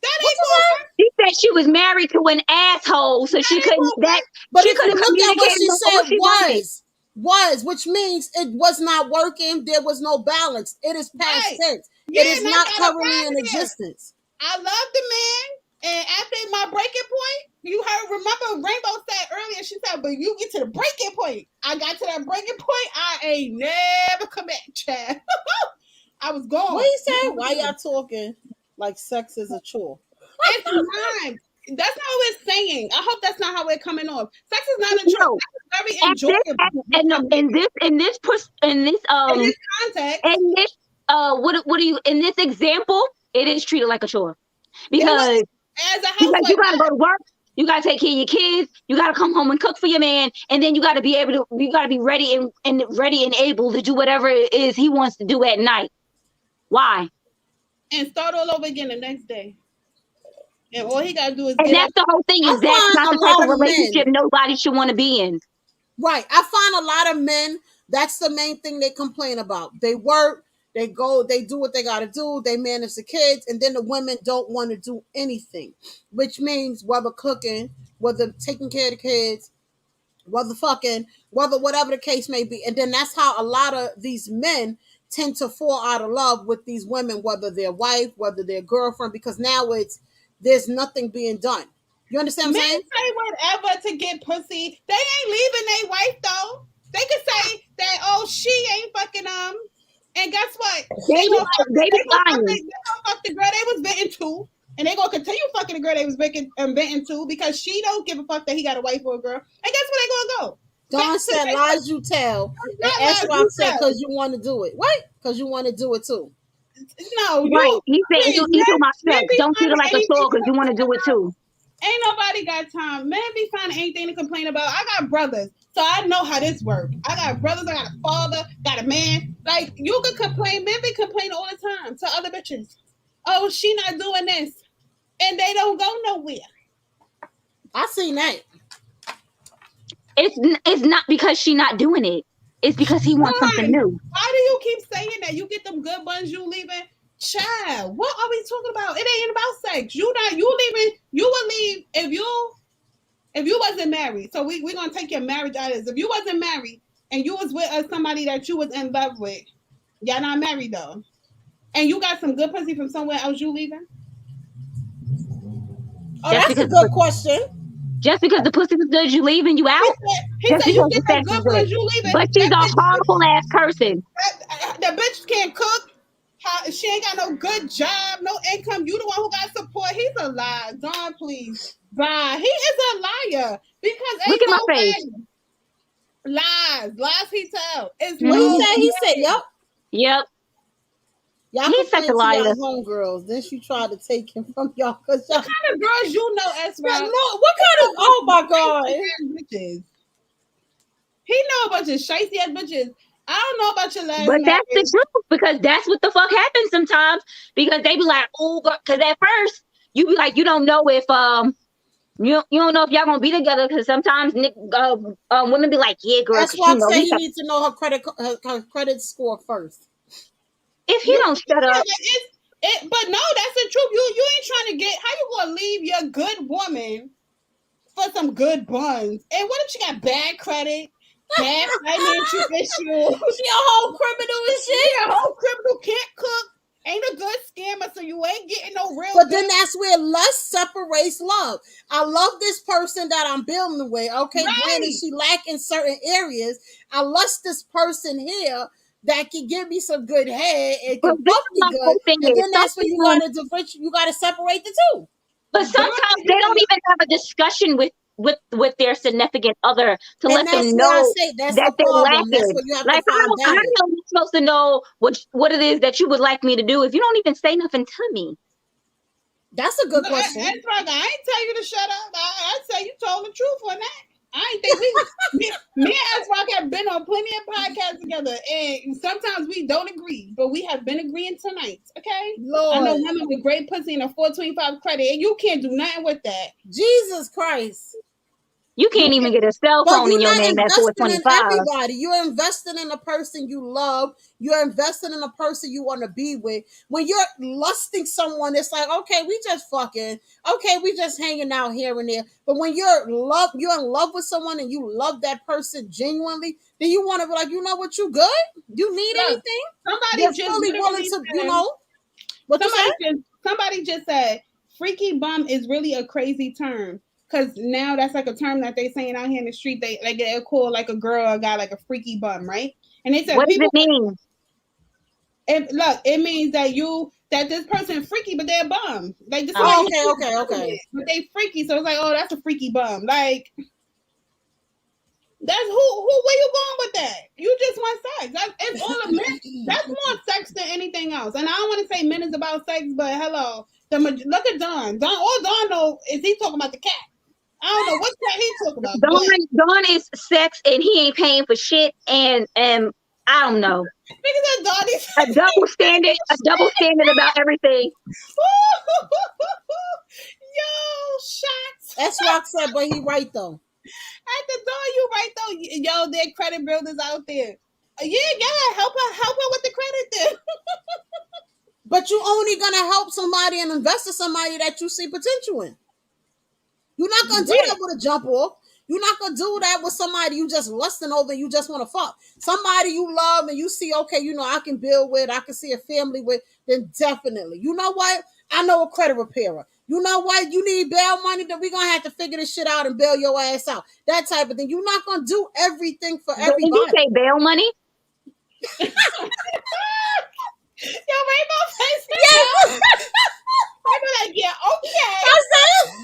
That ain't gonna work. She said she was married to an asshole, so she couldn't. But if you look at what she said was, which means it was not working. There was no balance. It is past tense. It is not currently in existence. I love the man, and after my breaking point, remember Rainbow said earlier, she said, but you get to the breaking point. I got to that breaking point. I ain't never come back, Chad. I was gone. What you say? Why y'all talking like sex is a chore? It's not. That's not what it's saying. I hope that's not how it's coming off. Sex is not a chore. It's very enjoyable. In this context, in this example, it is treated like a chore because you gotta go to work, you gotta take care of your kids, you gotta come home and cook for your man, and then you gotta be ready and able to do whatever it is he wants to do at night. Why? And start all over again the next day. And all he gotta do is. And that's the whole thing. Is that's not the type of relationship nobody should want to be in. Right. I find a lot of men. That's the main thing they complain about. They work. They go. They do what they gotta do. They manage the kids, and then the women don't want to do anything, which means whether cooking, whether taking care of the kids, whether fucking, whether whatever the case may be. And then that's how a lot of these men tend to fall out of love with these women, whether they're wife, whether they're girlfriend, because now there's nothing being done. You understand what I'm saying? Men say whatever to get pussy. They ain't leaving their wife though. They could say that, she ain't fucking and guess what? They gonna fuck the girl they was bitten to, and they gonna continue fucking the girl they was bitten to because she don't give a fuck that he got a wife or a girl. And guess where they gonna go? Dawn said lies you tell. And Esrock said because you want to do it. What? Because you want to do it too. No, right. He said you do my sex. Don't treat it like a chore because you want to do it too. Ain't nobody got time. Men be finding anything to complain about. I got brothers, so I know how this works. I got brothers, I got a father, got a man. Like, you can complain. Men be complaining all the time to other bitches. Oh, she not doing this. And they don't go nowhere. I seen that. It's not because she not doing it. It's because he wants something new. Why do you keep saying that? You get them good buns, you leaving. Child, what are we talking about? It ain't about sex. You leaving. You would leave if you wasn't married. So we're gonna take your marriage out of this. If you wasn't married and you was with somebody that you was in love with, y'all not married though, and you got some good pussy from somewhere else, you leaving? Oh, that's a good question. Just because the pussy was good, you leaving, you out? He said you get some good pussy, you leaving. But she's a horrible ass person. The bitch can't cook. She ain't got no good job, no income. You the one who got support. He's a liar. Dawn, please. Bye. He is a liar. Because look at my face. Lies he tell. It's he said, yep. Yep. Y'all He's such a liar. Homegirls. Then she tried to take him from y'all. What kind of girls you know, Esra? No, what kind of, oh my God. Bitches. He know a bunch of shicey ass bitches. I don't know about your last but marriage. That's the truth, because that's what the fuck happens sometimes. Because they be like, oh, because at first you be like, you don't know if you don't know if y'all gonna be together, because sometimes women be like, yeah, girl. That's why I say you need to know her credit score first. If he don't shut up. But no, that's the truth. You ain't trying to get. How you gonna leave your good woman for some good buns? And what if she got bad credit? Bad financial issues. She a whole criminal and shit. A whole criminal, can't cook, ain't a good scammer, so you ain't getting no real. But then that's where lust separates love. I love this person that I'm building with. Okay, granted, she lack in certain areas. I lust this person here that can give me some good head and But can this fuck is me my whole good, thing and is then that's when you some gotta you gotta separate the two. But sometimes they don't even have a discussion with their significant other to And let that's them where I know say that's that the they're problem. That's lacking. where you have Like to find how balance. am I supposed to know what it is that you would like me to do if you don't even say nothing to me? That's a good question. I ain't tell you to shut up. I say you told the truth on that. I ain't think me and S-Rock have been on plenty of podcasts together, and sometimes we don't agree, but we have been agreeing tonight. Okay, Lord. I know women with great pussy and a 425 credit, and you can't do nothing with that. Jesus Christ. You can't even get a cell But phone in your name at investing in 425. everybody. You're investing in a person you love. You're investing in a person you want to be with. When you're lusting someone, it's like, okay, we just fucking, okay, we just hanging out here and there. But when you're in love with someone and you love that person genuinely, then you want to be like, you know what, you good? You need anything? Somebody just fully willing to, said, what you said? Somebody just said, freaky bum is really a crazy term. Because now that's like a term that they saying out here in the street. They'll call like a girl or a guy like a freaky bum, right? And they said, what does it mean? It means that this person is freaky, but they're a bum. Like this. Okay. But they freaky, so it's like, oh, that's a freaky bum. Like that's who? Where you going with that? You just want sex. It's all a men. That's more sex than anything else. And I don't want to say men is about sex, but hello, look at Don. All Don know is he talking about the cat. I don't know what cat he talking about. Don is sex and he ain't paying for shit and I don't know. A double standard about everything. Yo, shots. That's what I said, but he right though. At the door, you right though. Yo, their credit builders out there. Yeah, help her with the credit then. But you only gonna help somebody and invest in somebody that you see potential in. You're not gonna do that with a jump off. You're not gonna do that with somebody you just lusting over and you just want to fuck. Somebody you love and you see, okay, I can build with, I can see a family with, then definitely. You know what? I know a credit repairer. You know what? You need bail money, then we're gonna have to figure this shit out and bail your ass out. That type of thing. You're not gonna do everything for everybody. Did you say bail money? Yo, Rainbow face. Yeah. I be like, yeah, okay. I said,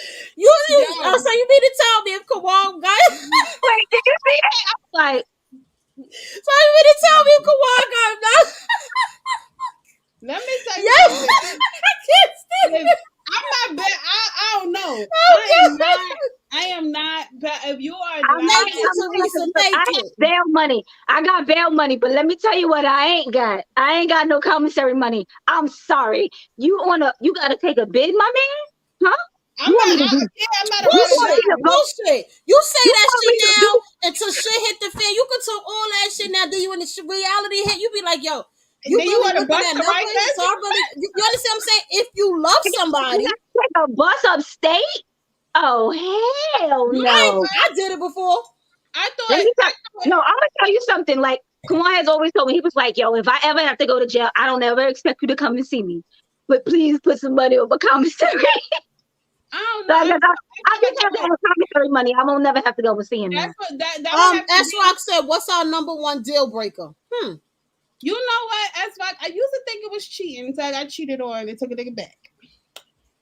so you mean to tell me if Kawan got Wait, did you see that? I was like, so you mean to tell me if Kawan got enough? Let me tell you something. I can't I'm not bad. I don't know. I am not. But if you are, I got bail money. I got bail money, but let me tell you what I ain't got. I ain't got no commissary money. I'm sorry. You gotta take a bid, my man? Huh? I'm not bullshit. You say that shit now until shit hit the fan. You can talk all that shit now. Then you in the reality hit, you be like, yo, you want to bust the right place? So you understand what I'm saying? If you love somebody, take a bus upstate. Oh hell no! I did it before. I thought. No, I'm gonna tell you something. Like Kawan has always told me, he was like, "Yo, if I ever have to go to jail, I don't ever expect you to come and see me, but please put some money over commissary." I don't know. I just have to have commissary money. I won't never have to go and see him. That's what S-Rock said. What's our number one deal breaker? You know what, S-Rock? I used to think it was cheating until I got cheated on and took a nigga back.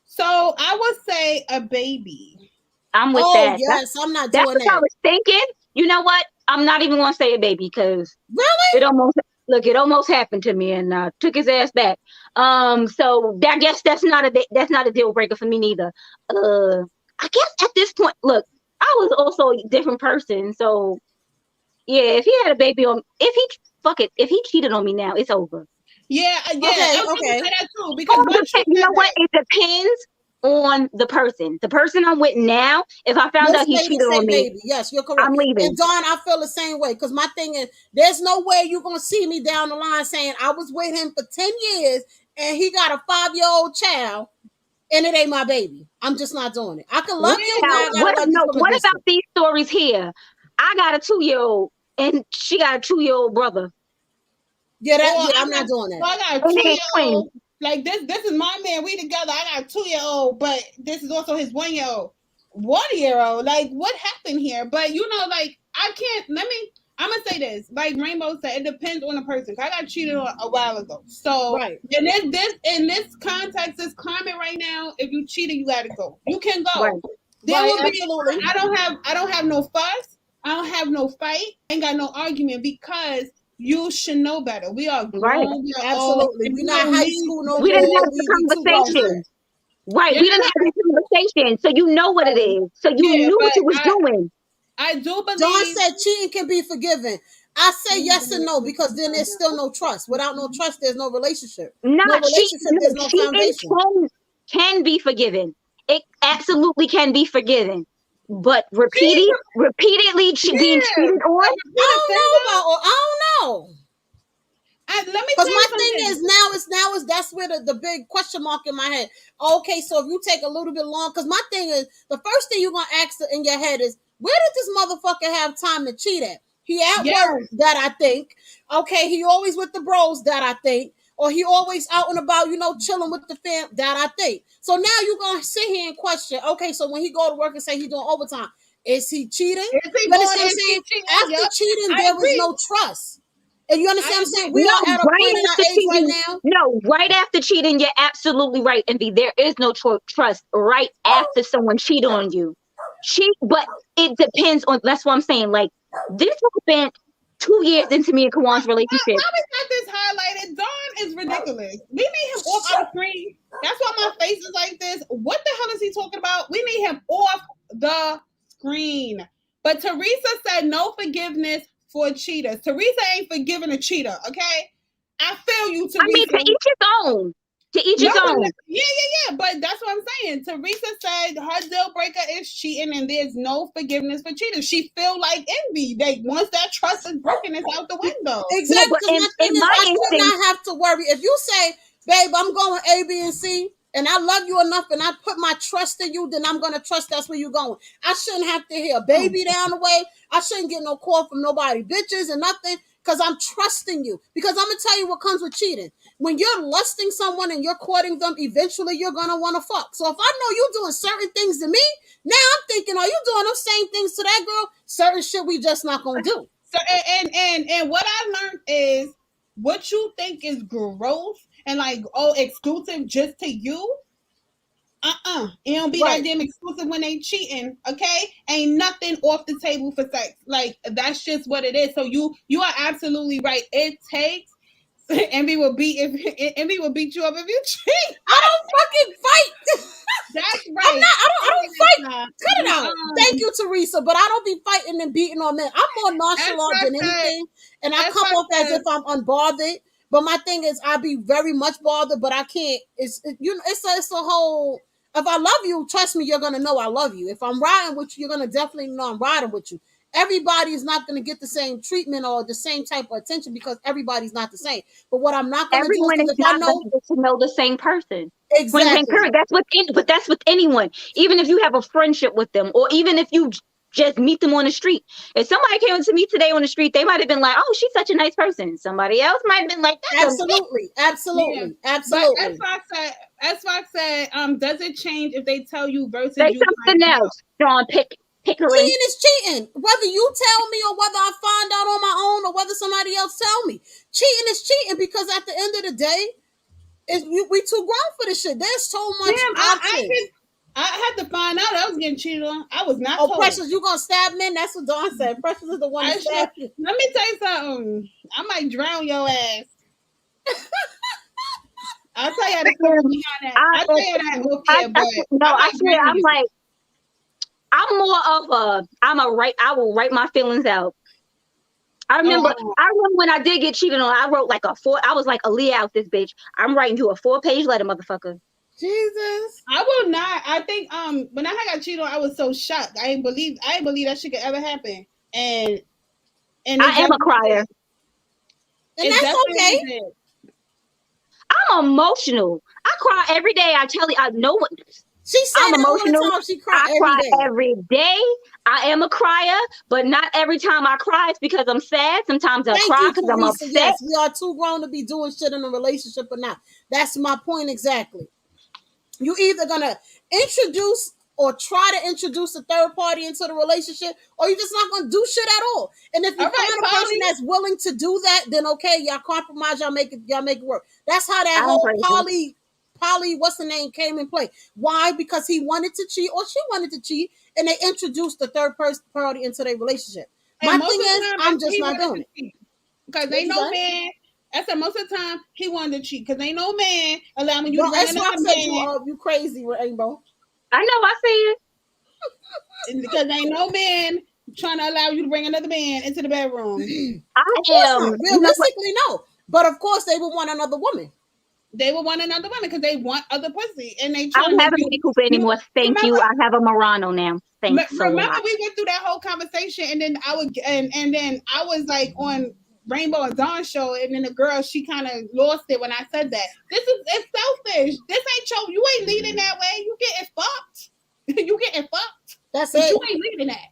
So I would say a baby. I'm with that. Yes, I'm not doing that. That's what I was thinking. You know what? I'm not even going to say a baby because really, it almost happened to me and took his ass back. So I guess that's not a deal breaker for me neither. I guess at this point, look, I was also a different person. So yeah, if he had a baby if he cheated on me now, it's over. Yeah. Okay. That too, because you know what? It depends on the person. The person I'm with now, if I found out he cheated on me, yes, you're correct. I'm leaving. And Dawn, I feel the same way because my thing is, there's no way you're gonna see me down the line saying I was with him for 10 years and he got a 5-year-old child and it ain't my baby. I'm just not doing it. I can love you. What about these stories here? I got a 2-year-old and she got a 2-year-old brother. I'm not doing that. So I got a 2-year-old. Like this is my man. We together. I got a 2-year-old, but this is also his 1-year-old. 1-year-old. Like what happened here? But like I can't. I'm gonna say this, like Rainbow said, it depends on the person. I got cheated on a while ago, so in this context, this climate right now, if you cheated, you gotta go. You can go. Right. There will be. I don't have no fuss. I don't have no fight. I ain't got no argument because you should know better. We are grown. Right. Absolutely. We're not high school no more. We didn't have the conversation. Right. We didn't have the conversation, so you know what it is. So you knew what you was doing. I do believe. Dawn said cheating can be forgiven. I say yes and no because then there's still no trust. Without no trust, there's no relationship. No relationship, there's no foundation. Can be forgiven. It absolutely can be forgiven. But repeatedly being cheated on. I don't know. Let me. Because my thing is now is that's where the big question mark in my head. Okay, so if you take a little bit long, because my thing is the first thing you're gonna ask in your head is, where did this motherfucker have time to cheat at? He at work, that I think. Okay, he always with the bros, that I think. Or he always out and about, chilling with the fam, that I think. So now you're going to sit here and question, okay, so when he go to work and say he's doing overtime, is he cheating? After cheating, there was no trust. And you understand what I'm saying? We are at a point in our age right now. No, right after cheating, you're absolutely right, Envy. There is no trust right after someone cheat on you. But it depends on, that's what I'm saying. Like, this happened 2 years into me and Kawan's relationship. Why we got this highlighted? Dawn is ridiculous. We need him off our screen. That's why my face is like this. What the hell is he talking about? We need him off the screen. But Teresa said no forgiveness for cheaters. Teresa ain't forgiving a cheater, okay? I feel you, Teresa. I mean, to each his own. To each his own. Yeah. But that's what I'm saying. Teresa said her deal breaker is cheating and there's no forgiveness for cheaters. She feel like Envy. Once that trust is broken, it's out the window. Exactly. I do not have to worry. If you say, babe, I'm going A, B, and C, and I love you enough and I put my trust in you, then I'm going to trust that's where you're going. I shouldn't have to hear a baby down the way. I shouldn't get no call from nobody, bitches and nothing, because I'm trusting you. Because I'm going to tell you what comes with cheating. When you're lusting someone and you're courting them, eventually you're going to want to fuck. So if I know you're doing certain things to me, now I'm thinking, are you doing those same things to that girl? Certain shit we just not going to do. So and what I learned is what you think is gross and like, exclusive just to you. It don't be that damn exclusive when they cheating, okay? Ain't nothing off the table for sex. Like, that's just what it is. So you are absolutely right. It takes Envy will beat you up if you cheat. I don't fucking fight. That's right. I don't fight. Cut it out. Thank you, Teresa. But I don't be fighting and beating on men. I'm more nonchalant than anything. And I come off as if I'm unbothered. But my thing is, I be very much bothered, but I can't. It's a whole. If I love you, trust me, you're gonna know I love you. If I'm riding with you, you're gonna definitely know I'm riding with you. Everybody is not going to get the same treatment or the same type of attention because everybody's not the same. But what I'm not going to do is, if I know, to know the same person. Exactly. That's with anyone. Even if you have a friendship with them, or even if you just meet them on the street. If somebody came to me today on the street, they might have been like, "Oh, she's such a nice person." Somebody else might have been like, "Absolutely. But that's why I said, does it change if they tell you versus say something else? John Pickering. Cheating is cheating. Whether you tell me or whether I find out on my own or whether somebody else tell me. Cheating is cheating because at the end of the day, we too grown for this shit. There's so much options. I had to find out I was getting cheated on. I was not told. Precious, you gonna stab me? That's what Dawn said. Precious is the one that stabbed you. Let me tell you something. I might drown your ass. I'll tell you the story behind that. I'll tell you that. I'm more of I will write my feelings out. I remember when I did get cheated on, I wrote I was like, Aaliyah out this bitch. I'm writing you a 4-page letter, motherfucker. Jesus. I will not. I think when I got cheated on, I was so shocked. I didn't believe that shit could ever happen. And I am a crier. And that's okay. I'm emotional. I cry every day. I tell you, I know what. She said I'm emotional. All the time. She I cry every day. I am a crier, but not every time I cry it's because I'm sad. Sometimes I cry because I'm upset. Yes, we are too grown to be doing shit in a relationship or not. That's my point exactly. You either gonna introduce or try to introduce a third party into the relationship, or you're just not going to do shit at all. And if you find a person that's willing to do that, then okay, y'all compromise, y'all make it work. That's how that whole poly, what's the name, came in play. Why? Because he wanted to cheat or she wanted to cheat, and they introduced the third party into their relationship. My thing is, I'm just not doing it. Because ain't no man. I said most of the time he wanted to cheat because ain't no man allowing you to run another man. You crazy, Rainbow. I know, I see it. Because ain't no man trying to allow you to bring another man into the bedroom. Realistically, no. But of course, they would want another woman. They would want another woman because they want other pussy, and they. I don't have a Mini Cooper anymore. Thank you. I have a Murano now. Thanks so much. Remember, we went through that whole conversation, and then I was like on Rainbow and Dawn show, and then the girl, she kind of lost it when I said that. It's selfish. This ain't you ain't leading that way. You getting fucked. You getting fucked. That's it. You ain't leading that.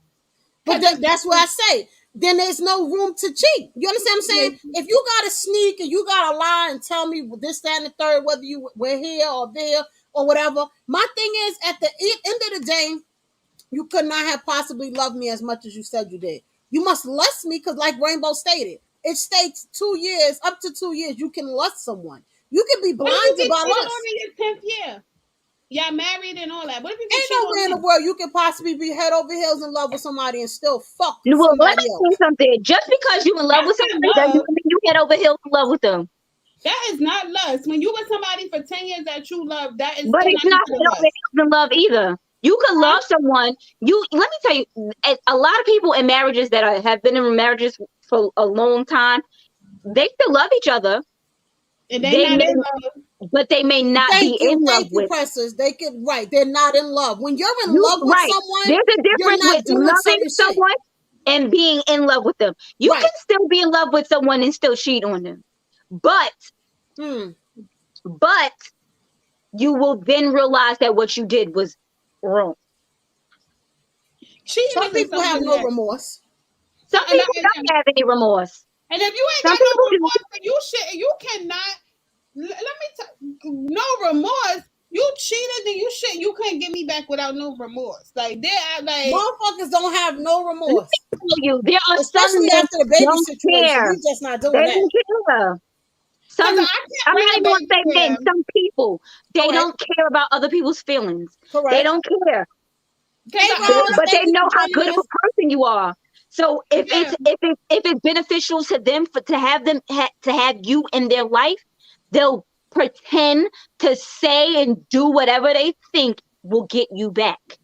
But that's what I say. Then there's no room to cheat. You understand what I'm saying? If you got to sneak and you got to lie and tell me this, that, and the third, whether you were here or there or whatever, my thing is, at the end of the day, you could not have possibly loved me as much as you said you did. You must lust me because, like Rainbow stated, it states 2 years, up to 2 years, you can lust someone. You can be blinded by lust. On your 10th year. Y'all married and all that. What if you ain't nowhere in the world you can possibly be head over heels in love with somebody and still fuck well, let me say something. Just because you in love with somebody doesn't mean you head over heels in love with them. That is not lust. When you with somebody for 10 years that you love, that is. But it's not head over heels in love either. You can love someone. Let me tell you, a lot of people in marriages that have been in marriages for a long time, they still love each other. And they not in love. But they may not be in love with. They could they're not in love. When you're in love with someone, there's a difference with loving someone and being in love with them. You can still be in love with someone and still cheat on them, but you will then realize that what you did was wrong. Some people have no remorse. Some people don't have any remorse. And if you ain't got no remorse, you cannot. Let me tell no remorse. You cheated and you couldn't get me back without no remorse. Like motherfuckers don't have no remorse. There are especially some after the baby situation. We just not doing they that. Don't care. I'm not even going to say names. Some people they don't care about other people's feelings. Correct. They don't care. But they know how good of a person you are. So if it's beneficial to them to have you in their life, they'll pretend to say and do whatever they think will get you back.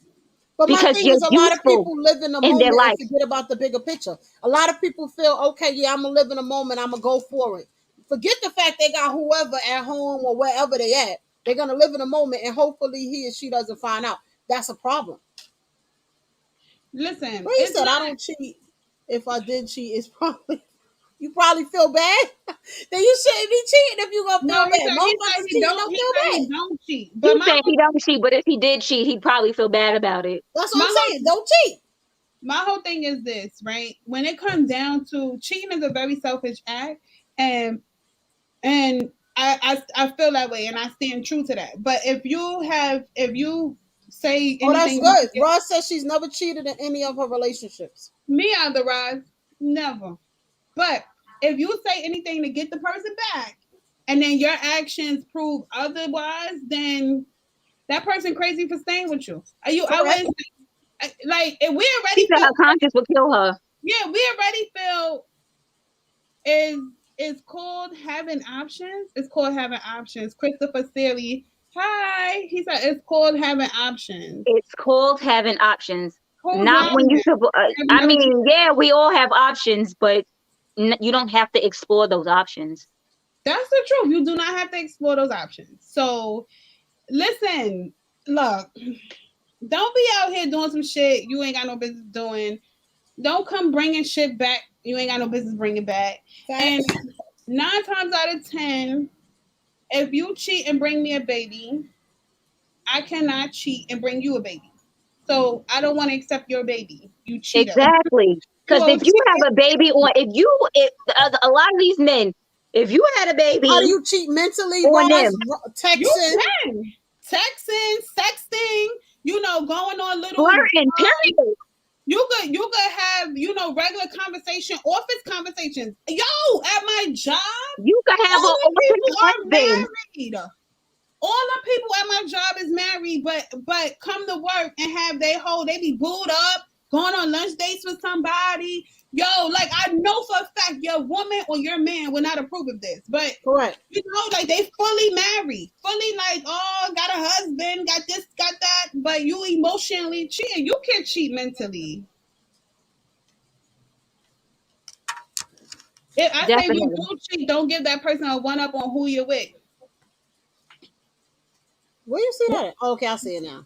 But my thing is, a lot of people live in the moment and forget about the bigger picture. A lot of people feel, okay, yeah, I'm gonna live in a moment, I'm gonna go for it. Forget the fact they got whoever at home or wherever they at. They're gonna live in a moment, and hopefully he or she doesn't find out. That's a problem. Listen, well, he said I don't cheat. If I did cheat, it's probably you probably feel bad. Then you shouldn't be cheating if you gonna feel bad. Motherfuckers cheat, don't feel bad. Don't cheat. But he said he don't cheat, but if he did cheat, he'd probably feel bad about it. That's what I'm saying. Don't cheat. My whole thing is this, right? When it comes down to cheating, is a very selfish act, and I feel that way, and I stand true to that. But if you say anything, that's good. Roz says she's never cheated in any of her relationships. Me either, Roz, never. But if you say anything to get the person back, and then your actions prove otherwise, then that person crazy for staying with you. Are you? I was like, if we already feel her conscience will kill her. Yeah, we already feel is called having options. It's called having options. Christopher Sealy. Hi. He said it's called having options. It's called having options. Not when you. I mean, yeah, we all have options, but you don't have to explore those options. That's the truth. You do not have to explore those options. So, listen, look, don't be out here doing some shit you ain't got no business doing. Don't come bringing shit back you ain't got no business bringing back. And 9 times out of 10, if you cheat and bring me a baby, I cannot cheat and bring you a baby. So I don't want to accept your baby. You cheat. Exactly. Because if you have a baby, or if a lot of these men, if you had a baby, how do you cheat mentally? On them? Texting, sexting, going on little flirting, period. You could have, regular conversation, office conversations. Yo, at my job, you could have all the people are husband. married. All the people at my job is married, but come to work and they be booed up, going on lunch dates with somebody. Yo, like I know for a fact your woman or your man will not approve of this. But correct. Like they fully married, fully like, oh, got a husband, got this, got that, but you emotionally cheating. You can't cheat mentally. I say when you do cheat, don't give that person a one up on who you're with. Where you see that? Oh, okay, I see it now.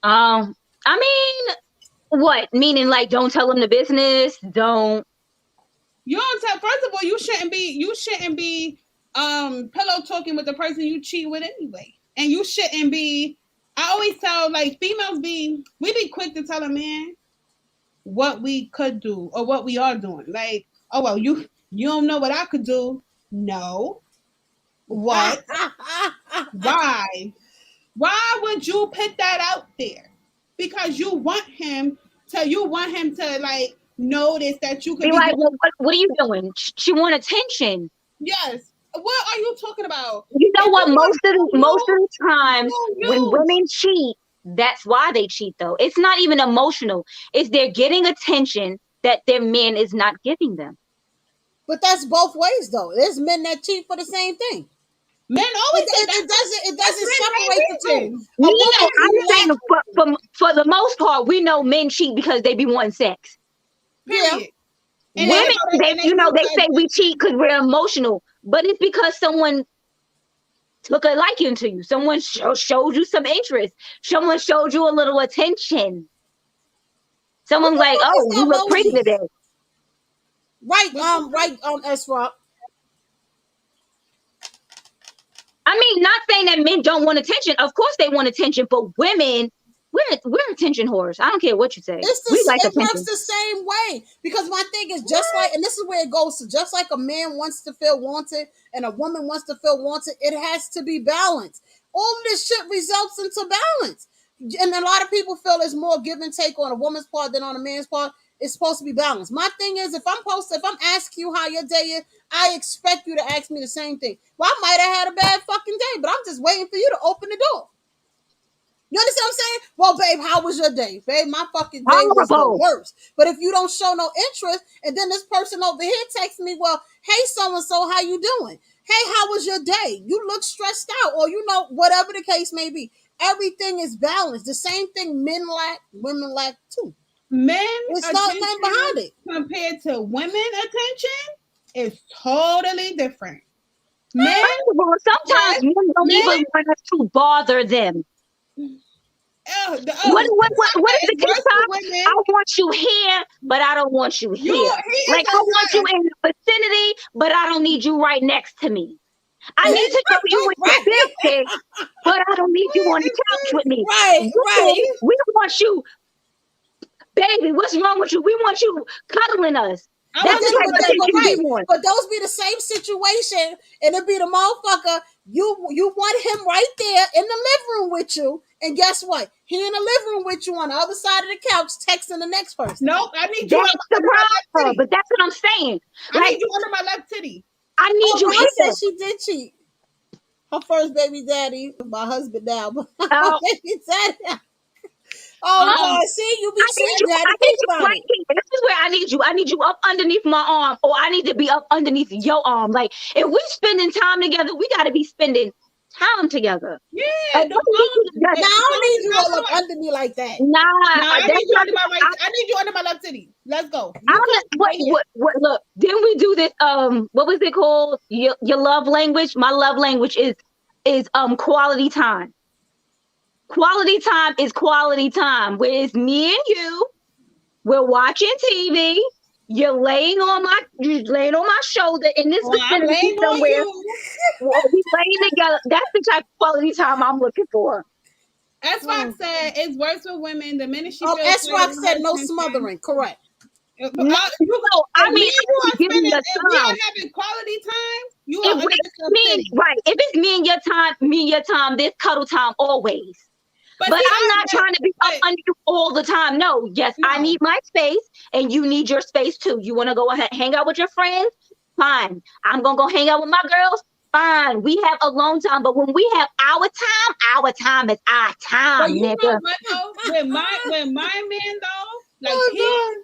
I mean, what? Meaning like don't tell them the business, don't. You don't tell. First of all, you shouldn't be pillow talking with the person you cheat with anyway. And you shouldn't be. I always tell like females we be quick to tell a man what we could do or what we are doing. Like, oh well, you don't know what I could do. No. What? Why? Why would you put that out there? Because you want him to like notice that you could be like, well, what are you doing? She want attention. Yes. What are you talking about? You know what? Most of the times when women cheat, that's why they cheat though. It's not even emotional. It's they're getting attention that their man is not giving them. But that's both ways though. There's men that cheat for the same thing. Men always it doesn't separate the two. I'm saying for the most part, we know men cheat because they be wanting sex. Period. Yeah. Women, they say we cheat because we're emotional, but it's because someone took a liking to you. Someone showed you some interest. Someone showed you a little attention. Someone's like, "Oh, you look pretty today." Right, S-Rock. I mean, not saying that men don't want attention. Of course they want attention, but women, we're attention whores. I don't care what you say. It works the same way. Because my thing is just like, and this is where it goes to, just like a man wants to feel wanted and a woman wants to feel wanted, it has to be balanced. All of this shit results into balance. And a lot of people feel there's more give and take on a woman's part than on a man's part. It's supposed to be balanced. My thing is, if I'm asking you how your day is, I expect you to ask me the same thing. Well, I might have had a bad fucking day, but I'm just waiting for you to open the door. You understand what I'm saying? Well, babe, how was your day? Babe, my fucking day was the worst. But if you don't show no interest, and then this person over here texts me, well, hey, so-and-so, how you doing? Hey, how was your day? You look stressed out, or whatever the case may be. Everything is balanced. The same thing men lack, women lack too. It's not nothing behind it. Compared to women attention, it's totally different. Men, sometimes men don't even want us to bother them. What is the good time? I want you here, but I don't want you here. Like I want you in the vicinity, but I don't need you right next to me. I need to know you with your big, but I don't need you on the couch with me. Right. We want you, baby. What's wrong with you? We want you cuddling us. But those be the same situation, and it be the motherfucker. You want him right there in the living room with you, and guess what? He in the living room with you on the other side of the couch, texting the next person. Nope, I need you. That's the problem, but that's what I'm saying. I need you under my left titty. I need you. I said she did cheat. Her first baby daddy, my husband now, but baby daddy. Oh, see, you be saying that. Think about it. This is where I need you. I need you up underneath my arm, or I need to be up underneath your arm. Like, if we're spending time together, we got to be spending time together. Yeah. I don't need you all up under me like that. I need you under my left titty. Let's go. Look, didn't we do this? What was it called? Your love language. My love language is quality time. Quality time is quality time. Where it's me and you. We're watching TV. You're laying on my shoulder in this vicinity somewhere. We're laying together. That's the type of quality time I'm looking for. S-Rock said it's worse with women. The minute she S-Rock said no smothering. Correct. I mean, if we are having quality time, if it's me and your time, there's cuddle time always. But I'm not trying to be up under you all the time. No, yes, I need my space and you need your space too. You want to go ahead, hang out with your friends? Fine. I'm going to go hang out with my girls? Fine. We have alone time. But when we have our time is our time, but you nigga. know what, though? When my man, though, like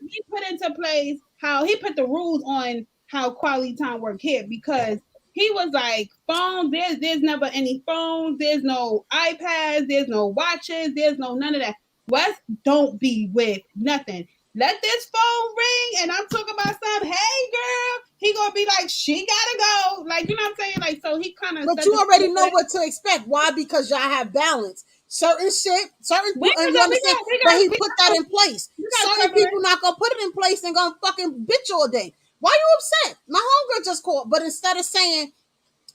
he put into place how he put the rules on how quality time work here, because he was like, phones, there's never any phones, there's no iPads, there's no watches, there's no none of that. Wes, don't be with nothing. Let this phone ring and I'm talking about something, hey girl, he gonna be like, she gotta go. Like, you know what I'm saying? Like, so he kind of. But you already know what to expect. Why? Because y'all have balance. Certain shit, certain people, but he put that in place. Certain people not gonna put it in place and gonna fucking bitch all day. Why you upset? My homegirl just called, but instead of saying,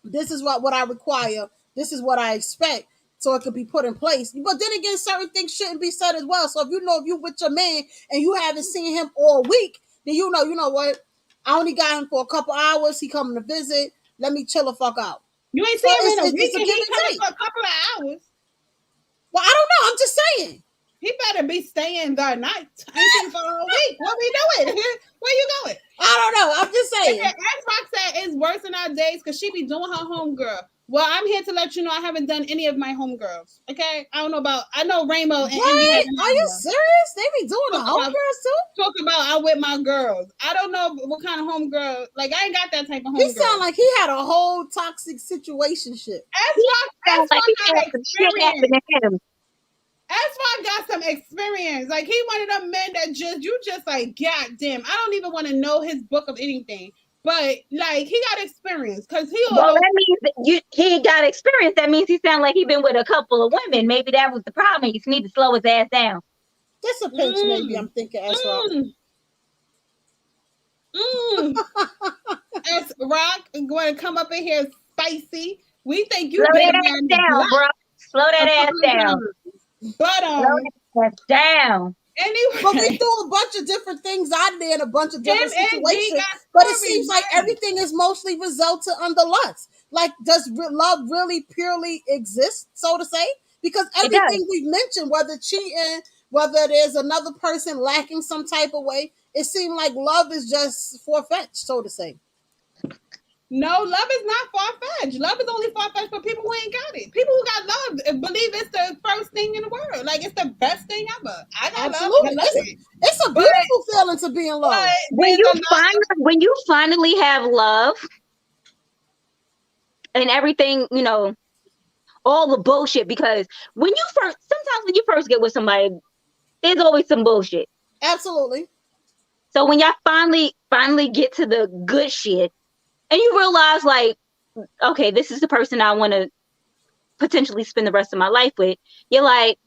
this is what I require, this is what I expect, so it could be put in place. But then again, certain things shouldn't be said as well. So if you with your man and you haven't seen him all week, then you know what? I only got him for a couple hours. He coming to visit. Let me chill the fuck out. You ain't seen him in a week. He coming for a couple of hours. Well, I don't know. I'm just saying. He better be staying the night. I ain't seen for a whole week. What we doing? Where you going? I don't know. I'm just saying. As Rock said, it's worse in our days because she be doing her homegirl. Well, I'm here to let you know I haven't done any of my homegirls. Okay? I know Rainbow and Indy. Are you serious? They be doing the homegirls too? Talk about I'm with my girls. I don't know what kind of homegirl. Like, I ain't got that type of homegirl. He sound like he had a whole toxic situationship. That's why got some experience. Like, he one of them men that just like, God damn, I don't even want to know his book of anything. But like, he got experience because that means he got experience. That means he sound like he been with a couple of women. Maybe that was the problem. He need to slow his ass down. Just a pinch, maybe. I'm thinking S Rock going to come up in here spicy. We think you slow that ass down, bro. Slow that ass down. But slow that ass down. Anyway, but we threw a bunch of different things out there in a bunch of different situations. But it seems like everything is mostly resulted under lust. Like, does love really purely exist, so to say? Because everything we've mentioned, whether cheating, whether there's another person lacking some type of way, it seemed like love is just far-fetched, so to say. No, love is not far-fetched. Love is only far-fetched for people who ain't got it. People who got love believe it's the first thing in the world. Like, it's the best thing ever. I got love. It's a beautiful feeling to be in love. When you finally have love and everything, you know, all the bullshit, because sometimes when you first get with somebody, there's always some bullshit. Absolutely. So when y'all finally get to the good shit, and you realize, like, okay, this is the person I want to potentially spend the rest of my life with. You're like,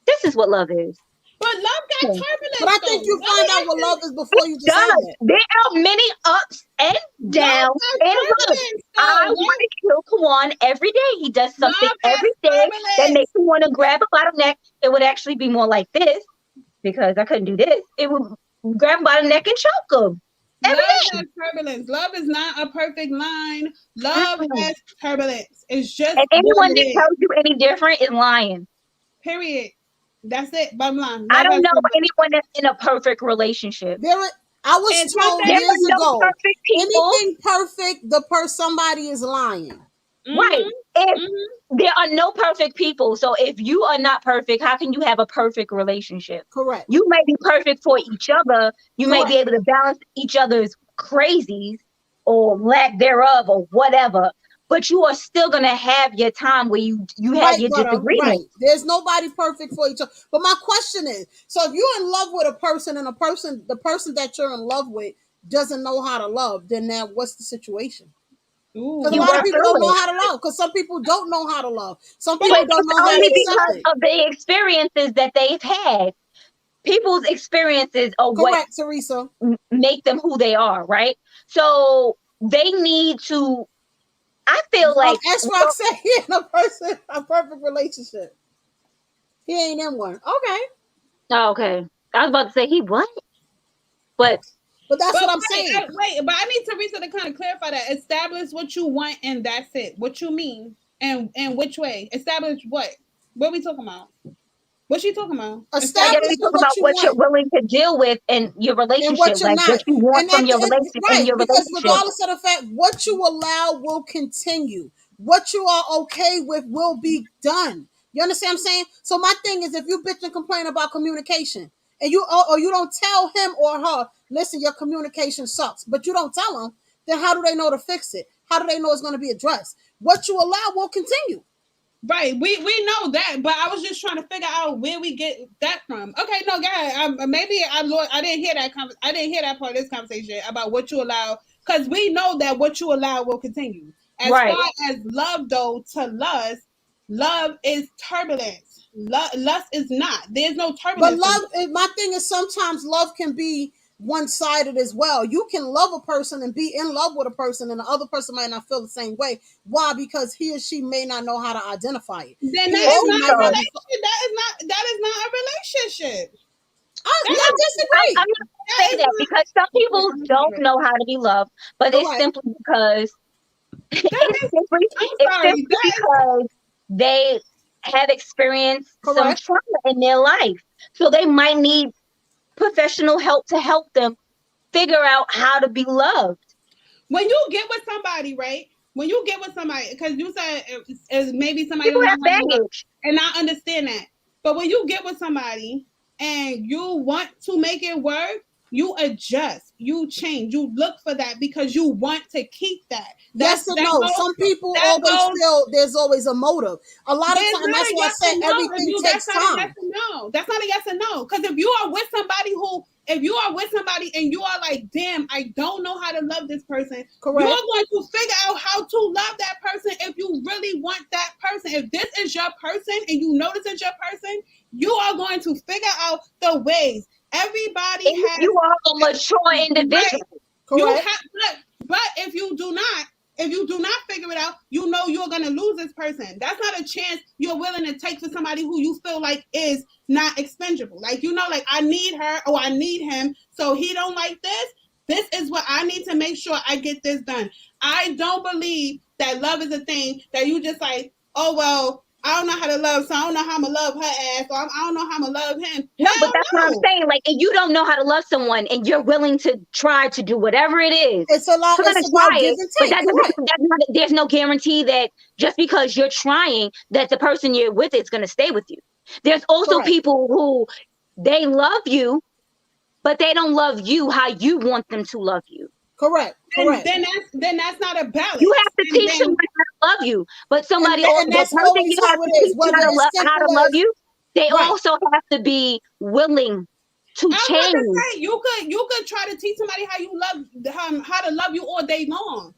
this is what love is. But love got turbulence. But I think you find out what love is before you decide it. There are many ups and downs. I want to kill Kawan every day. He does something every day that makes me want to grab him by the neck. It would actually be more like this, because I couldn't do this. It would grab him by the neck and choke him. Love has turbulence. Love is not a perfect line. Love has turbulence. It's just. And anyone that tells you any different is lying. Period. That's it. Bottom line. I don't know anyone that's in a perfect relationship. I was told years ago, anything perfect, somebody is lying. Right. There are no perfect people. So if you are not perfect, how can you have a perfect relationship? Correct. You may be perfect for each other. You may be able to balance each other's crazies or lack thereof or whatever. But you are still going to have your time where you have your disagreements. Right. There's nobody perfect for each other. But my question is, so if you're in love with a person and the person that you're in love with doesn't know how to love, then now what's the situation? Because a lot of people don't know how to love. Because some people don't know how to love. Some people don't know how to because of the experiences that they've had. People's experiences are what Teresa, make them who they are, right? So they need to. I feel like as Rock said, he in a perfect relationship. He ain't in one. Okay. Oh, okay. I was about to say he what? But that's what I'm saying. But I need Teresa to kind of clarify that. Establish what you want, and that's it. What you mean, and which way? Establish what? What we talking about? What's she talking about? Establishing talking about what you're willing to deal with in your relationship, and what you're like not. what you want from your relationship. Right, because regardless of the fact, what you allow will continue. What you are okay with will be done. You understand what I'm saying? So my thing is, if you bitch and complain about communication, and you or you don't tell him or her, listen, your communication sucks, but you don't tell them, then how do they know to fix it? How do they know it's going to be addressed? What you allow will continue. Right, we know that, but I was just trying to figure out where we get that from. Okay, no, guys, maybe I didn't hear that. I didn't hear that part of this conversation about what you allow, because we know that what you allow will continue. As far as love, though, to love is turbulence. Lust is not. There's no turbulence. But love, my thing is, sometimes love can be one-sided as well. You can love a person and be in love with a person, and the other person might not feel the same way. Why? Because he or she may not know how to identify it. Then that is not a relationship. That is not a relationship. I disagree. I'm not gonna say that, because some people don't know how to be loved, but it's simply because because they have experienced some trauma in their life, so they might need professional help to help them figure out how to be loved. When you get with somebody, right? When you get with somebody, because you said maybe somebody people have baggage, and I understand that. But when you get with somebody and you want to make it work, you adjust, you change, you look for that because you want to keep that. Yes and no. Some people always feel there's always a motive. A lot of times, that's why I say everything takes time. No, that's not a yes and no. Because if you are with somebody and you are like, damn, I don't know how to love this person. Correct. You're going to figure out how to love that person if you really want that person. If this is your person and you know this is your person, you are going to figure out the ways. Everybody has. You are a mature individual. Correct. But if you do not figure it out, you know you're gonna lose this person. That's not a chance you're willing to take for somebody who you feel like is not expendable. Like, like I need her or I need him, so he don't like this. This is what I need to make sure I get this done. I don't believe that love is a thing that you just like, oh well, I don't know how to love, so I don't know how I'm going to love her ass, or I don't know how I'm going to love him. No, but that's what I'm saying. Like, if you don't know how to love someone and you're willing to try to do whatever it is, it's a lot. It's about give and take. But there's no guarantee that just because you're trying, that the person you're with is going to stay with you. There's also people who, they love you, but they don't love you how you want them to love you. Correct. Then that's not a balance. You have to teach someone how to love you, but somebody else, that person you have to teach how to love you, they also have to be willing to change. You could try to teach somebody how to love you all day long,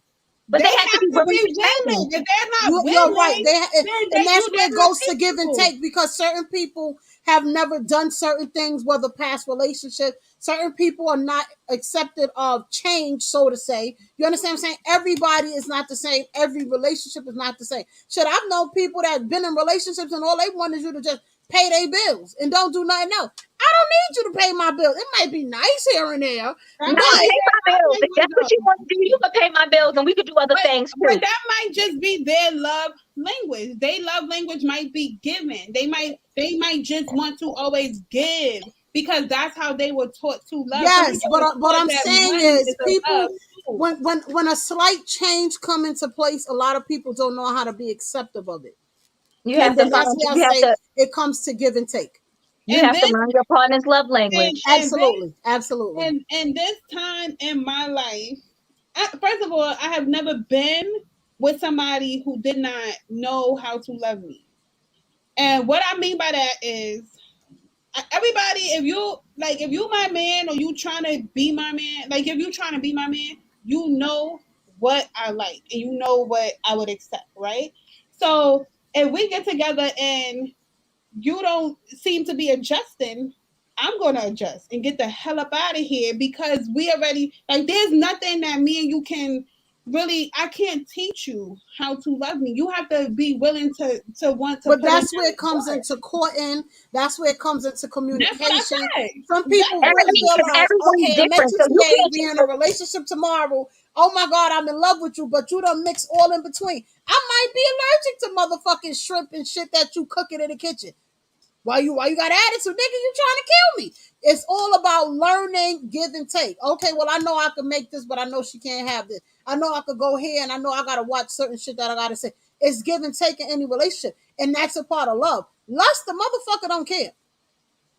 but they have to be willing to change. If they're not willing, you're right. And that's where it goes to give and take, because certain people have never done certain things, whether past relationships. Certain people are not accepted of change, so to say. You understand what I'm saying? Everybody is not the same. Every relationship is not the same. I've known people that have been in relationships and all they want is you to just pay their bills and don't do nothing else. I don't need you to pay my bills. It might be nice here and there. Pay my bills. If that's what you want to do, you can pay my bills and we could do other things too. But that might just be their love language. Their love language might be giving. They might just want to always give, because that's how they were taught to love. Yes, but I'm saying is people, when a slight change come into place, a lot of people don't know how to be accepting of it. It comes to give and take. You have to learn your partner's love language. Absolutely. And this time in my life, first of all, I have never been with somebody who did not know how to love me. And what I mean by that is, everybody, if you my man, or you trying to be my man, like if you trying to be my man, you know what I like and you know what I would accept, right? So if we get together and you don't seem to be adjusting, I'm going to adjust and get the hell up out of here, because we already, like, there's nothing that me and you can really, I can't teach you how to love me. You have to be willing to want to. But that's where it comes into courting. That's where it comes into communication. Some people really realize, okay, I met you today, we're in a relationship tomorrow. oh my God, I'm in love with you, but you done mix all in between. I might be allergic to motherfucking shrimp and shit that you cooking in the kitchen. Why you got attitude, nigga? You trying to kill me? It's all about learning, give and take. Okay, well, I know I can make this, but I know she can't have this. I know I could go here, and I know I gotta watch certain shit that I gotta say. It's give and take in any relationship, and that's a part of love. Lust, the motherfucker don't care.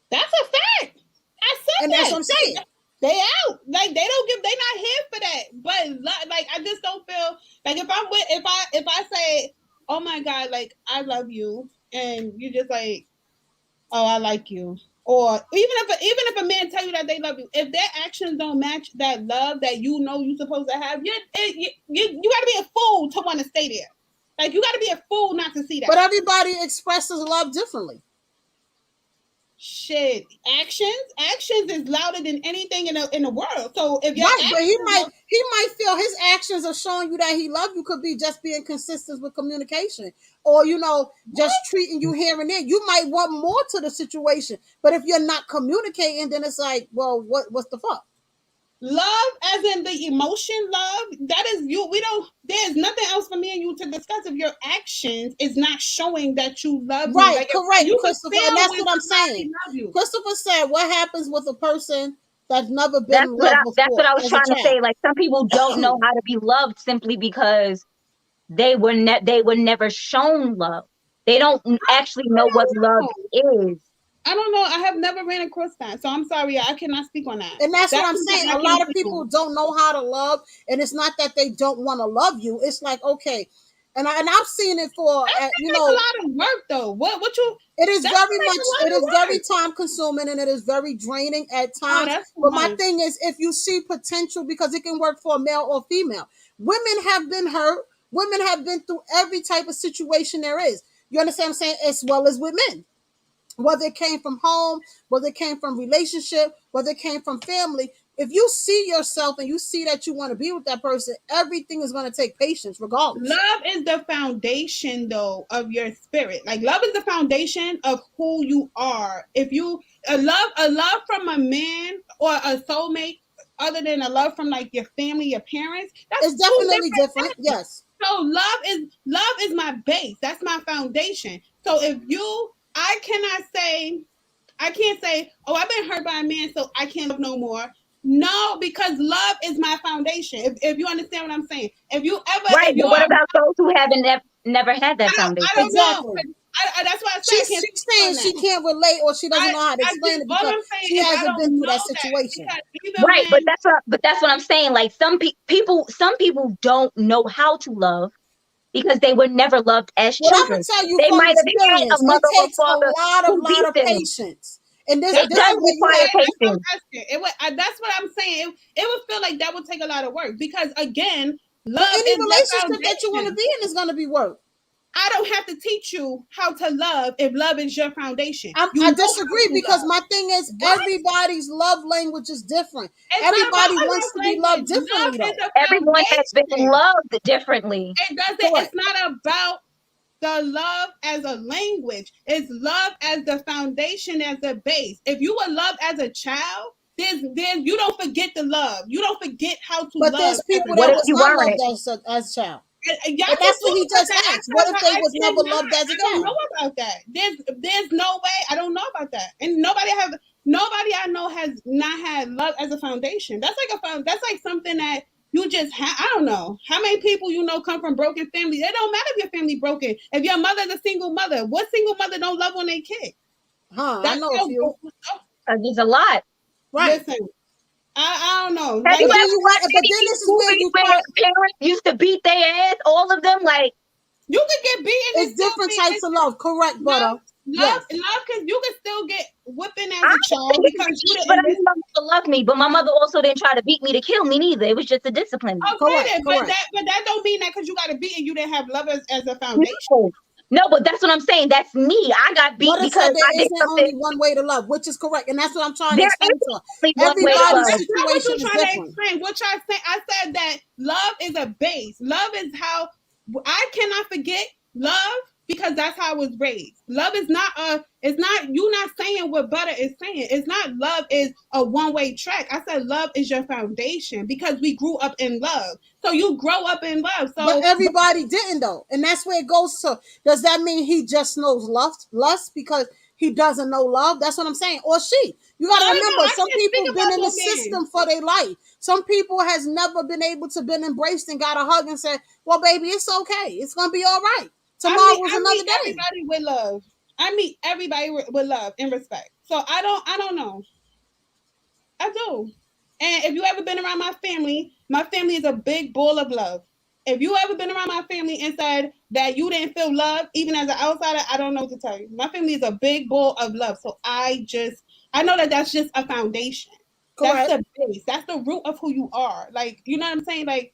That's a fact. I said and that. That's what I'm saying. They out. Like they don't give. They not here for that. But like I just don't feel like if I'm with if I say, oh my God, like I love you, and you just like, oh, I like you. Or even if a man tell you that they love you, if their actions don't match that love that you know you're supposed to have, you got to be a fool to want to stay there. Like you got to be a fool not to see that. But everybody expresses love differently. Shit, actions is louder than anything in the world. So if you're right, but he might feel his actions are showing you that he loves you could be just being consistent with communication, or just treating you here and there. You might want more to the situation, but if you're not communicating, then it's like, well, what's the fuck? Love, as in the emotion, love, that is you. There's nothing else for me and you to discuss if your actions is not showing that you love me. Right, like, correct, Christopher. And that's what I'm saying. Christopher said, what happens with a person that's never been in love before? That's what I was trying to say. Like, some people don't know how to be loved simply because they were never shown love. They don't actually know what love is. I don't know. I have never ran across that. So I'm sorry. I cannot speak on that. And that's what I'm saying. A lot of people don't know how to love. And it's not that they don't want to love you. It's like, okay. And I've seen it for, a lot of work though. What you? It is very time consuming and it is very draining at times. But my thing is, if you see potential, because it can work for a male or female. Women have been hurt. Women have been through every type of situation there is. You understand what I'm saying? As well as with men. Whether it came from home, whether it came from relationship, whether it came from family, if you see yourself and you see that you want to be with that person, everything is going to take patience regardless. Love is the foundation, though, of your spirit. Like, love is the foundation of who you are. If you a love from a man or a soulmate, other than a love from like your family, your parents, it's definitely different. Yes. So love is my base. That's my foundation. So if I can't say, oh, I've been hurt by a man, so I can't love no more. No, because love is my foundation. If you understand what I'm saying. If you ever... Right, but what about those who haven't never had that foundation? I don't know. That's why I say she's saying she can't relate or she doesn't know how to explain it because she hasn't been through that situation. Right, but that's what I'm saying. Like some people don't know how to love. Because they were never loved as children. I'm gonna tell you they might have had a mother it takes or father a lot of patience. And this does require patience. That's what I'm saying. It would feel like that would take a lot of work because again, love any relationship that you want to be in is going to be work. I don't have to teach you how to love if love is your foundation. I disagree because my thing is everybody's love language is different. Everybody wants to be loved differently. Everyone has been loved differently. It's not about the love as a language. It's love as the foundation, as a base. If you were loved as a child, then you don't forget the love. You don't forget how to love. But there's people that was not loved as a child. But that's what he just asked. What if they was never loved as a child? I don't know about that. There's no way. I don't know about that. And nobody I know has not had love as a foundation. That's like something that you just have. I don't know how many people come from broken families. It don't matter if your family broken. If your mother's a single mother, what single mother don't love on their kid? I know a few. There's a lot. Right. Listen, I don't know. Have you ever but then this is where you parents used to beat their ass, all of them, like you could get beaten. It's different types of love, correct, butter. Love, because you can still get whipping as a child because you didn't. But my mother loved me, but my mother also didn't try to beat me to kill me neither. It was just a discipline. Okay, but that don't mean that because you got to beat and you didn't have love as a foundation. No, but that's what I'm saying. That's me. I got beat because I did something. Only one way to love, which is correct, and that's what I'm trying to explain. Everybody's situation is different. What y'all say? I said that love is a base. Love is how I cannot forget love because because that's how I was raised. Love is not it's not, you're not saying what butter is saying. It's not love is a one-way track. I said love is your foundation because we grew up in love. So you grow up in love. So but everybody didn't though. And that's where it goes to, does that mean he just knows lust because he doesn't know love? That's what I'm saying. Or she. You got to remember, some people been in the system for their life. Some people has never been able to been embraced and got a hug and said, well, baby, it's okay. It's going to be all right. Tomorrow was another day. Everybody with love. I meet everybody with love and respect. So I don't know. I do. And if you ever been around my family is a big ball of love. If you ever been around my family and said that you didn't feel love, even as an outsider, I don't know what to tell you. My family is a big ball of love. So I know that that's just a foundation. Correct. That's the base. That's the root of who you are. Like, you know what I'm saying? like.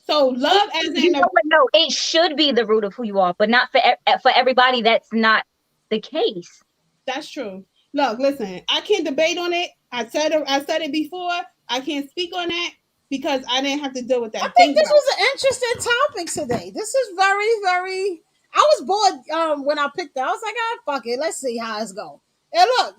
So love as in no, it should be the root of who you are, but not for everybody. That's not the case. That's true. Look, listen, I can't debate on it. I said it before. I can't speak on that because I didn't have to deal with that. I think this was an interesting topic today. This is very, very. I was bored when I picked it. I was like, fuck it. Let's see how it's going. And look,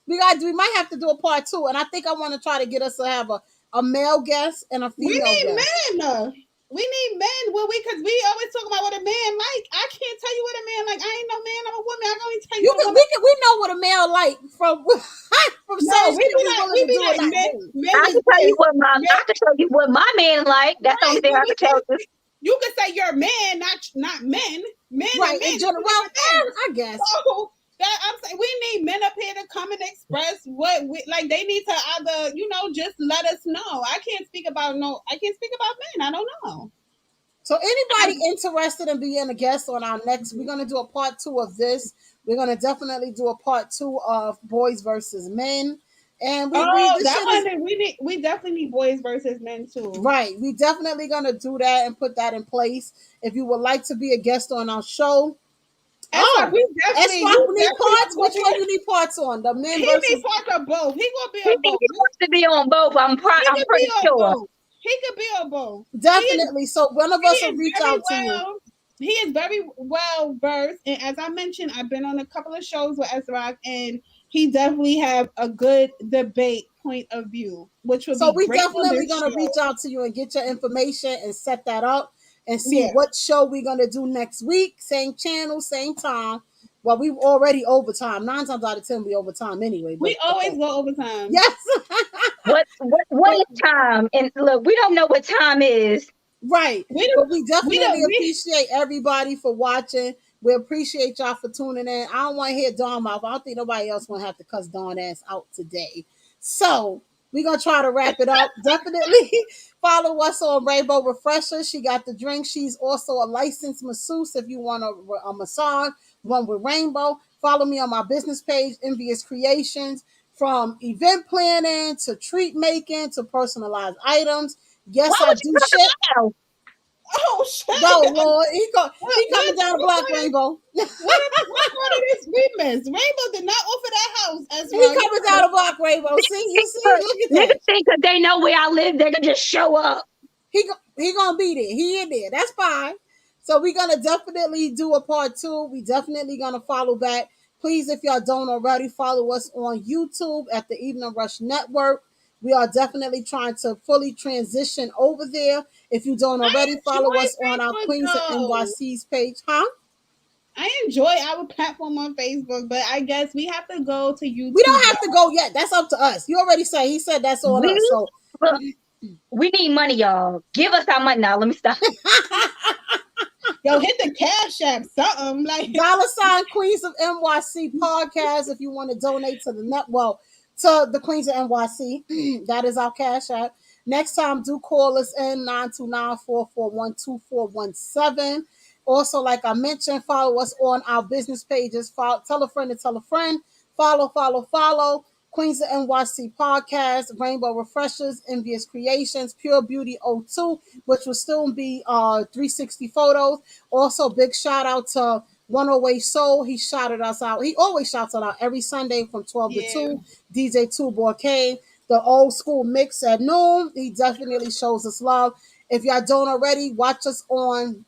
we might have to do a part 2, and I think I want to try to get us to have a male guest and a female guest. We need men. We need men. Well, because we always talk about what a man like. I can't tell you what a man like. I ain't no man. I'm a woman. I can only tell you. We know what a male like from no, we be like men. I can tell you what my man like. That's the only thing I can tell you. You can say you're man, not men. Men, right? Men. In general, well, I guess. So, I'm saying we need men up here to come and express what like they need to either, just let us know. I can't speak about men. I don't know. So anybody interested in being a guest on our next, we're going to do a part 2 of this. We're going to definitely do a part 2 of boys versus men. And we definitely need boys versus men too. Right. We definitely going to do that and put that in place. If you would like to be a guest on our show, we definitely need parts. Which one you need parts on? The men he versus. He need parts of both. He gonna be on both. He wants to be on both. I'm pretty sure. He could be on both. Definitely. So one of us will reach out to you. He is very well versed, and as I mentioned, I've been on a couple of shows with S-Rock, and he definitely have a good debate point of view, which will be we definitely gonna reach out to you and get your information and set that up. And see what show we're going to do next week. Same channel, same time. Well, we've already overtime. 9 times out of 10, we overtime anyway. We always go overtime. Yes. What is time? And look, we don't know what time is. Right. But we definitely appreciate everybody for watching. We appreciate y'all for tuning in. I don't want to hear Dawn mouth. I don't think nobody else want to have to cuss Dawn ass out today. So we're going to try to wrap it up. Definitely follow us on Rainbow Refresher. She got the drink. She's also a licensed masseuse if you want a massage, one with Rainbow. Follow me on my business page, Envious Creations. From event planning to treat making to personalized items. Yes, I do shit. Oh shit! No, Lord, he coming down the block, Rainbow. What part of this we missed? Rainbow did not offer that house as well. He coming down the block, Rainbow. See, you see, look at that. Niggas think because they know where I live, they can just show up. He gonna be there. He in there. That's fine. So we're gonna definitely do a part 2. We definitely gonna follow back. Please, if y'all don't already, follow us on YouTube at the Evening Rush Network. We are definitely trying to fully transition over there. If you don't already, follow us on our Queens of NYC's page. Huh? I enjoy our platform on Facebook, but I guess we have to go to YouTube. We don't have to go yet. That's up to us. You already said. He said that's on us. So we need money, y'all. Give us our money now. Let me stop. Yo, hit the Cash App, something like $ Queens of NYC podcast. If you want to donate to the net, to the Queens of NYC, that is our Cash App. Next time, do call us in 929-441-2417. Also, like I mentioned, follow us on our business pages. Tell a friend to tell a friend. Follow. Queens of NYC podcast, Rainbow Refreshers, Envious Creations, Pure Beauty 02, which will still be 360 photos. Also, big shout out to 108 Soul. He shouted us out. He always shouts us out every Sunday from 12 to 2. DJ 2 Borcade, the old school mix at noon. He definitely shows us love. If y'all don't already, watch us on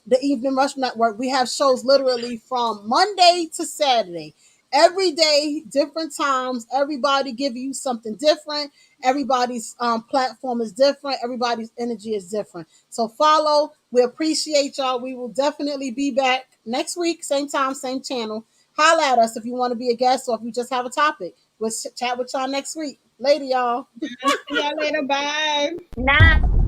the Evening Rush Network, we have shows literally from Monday to Saturday. Every day, different times. Everybody give you something different. Everybody's platform is different. Everybody's energy is different. So follow. We appreciate y'all. We will definitely be back next week, same time, same channel. Holla at us if you want to be a guest or if you just have a topic. We'll chat with y'all next week. Later, y'all. See y'all later. Bye. Nah.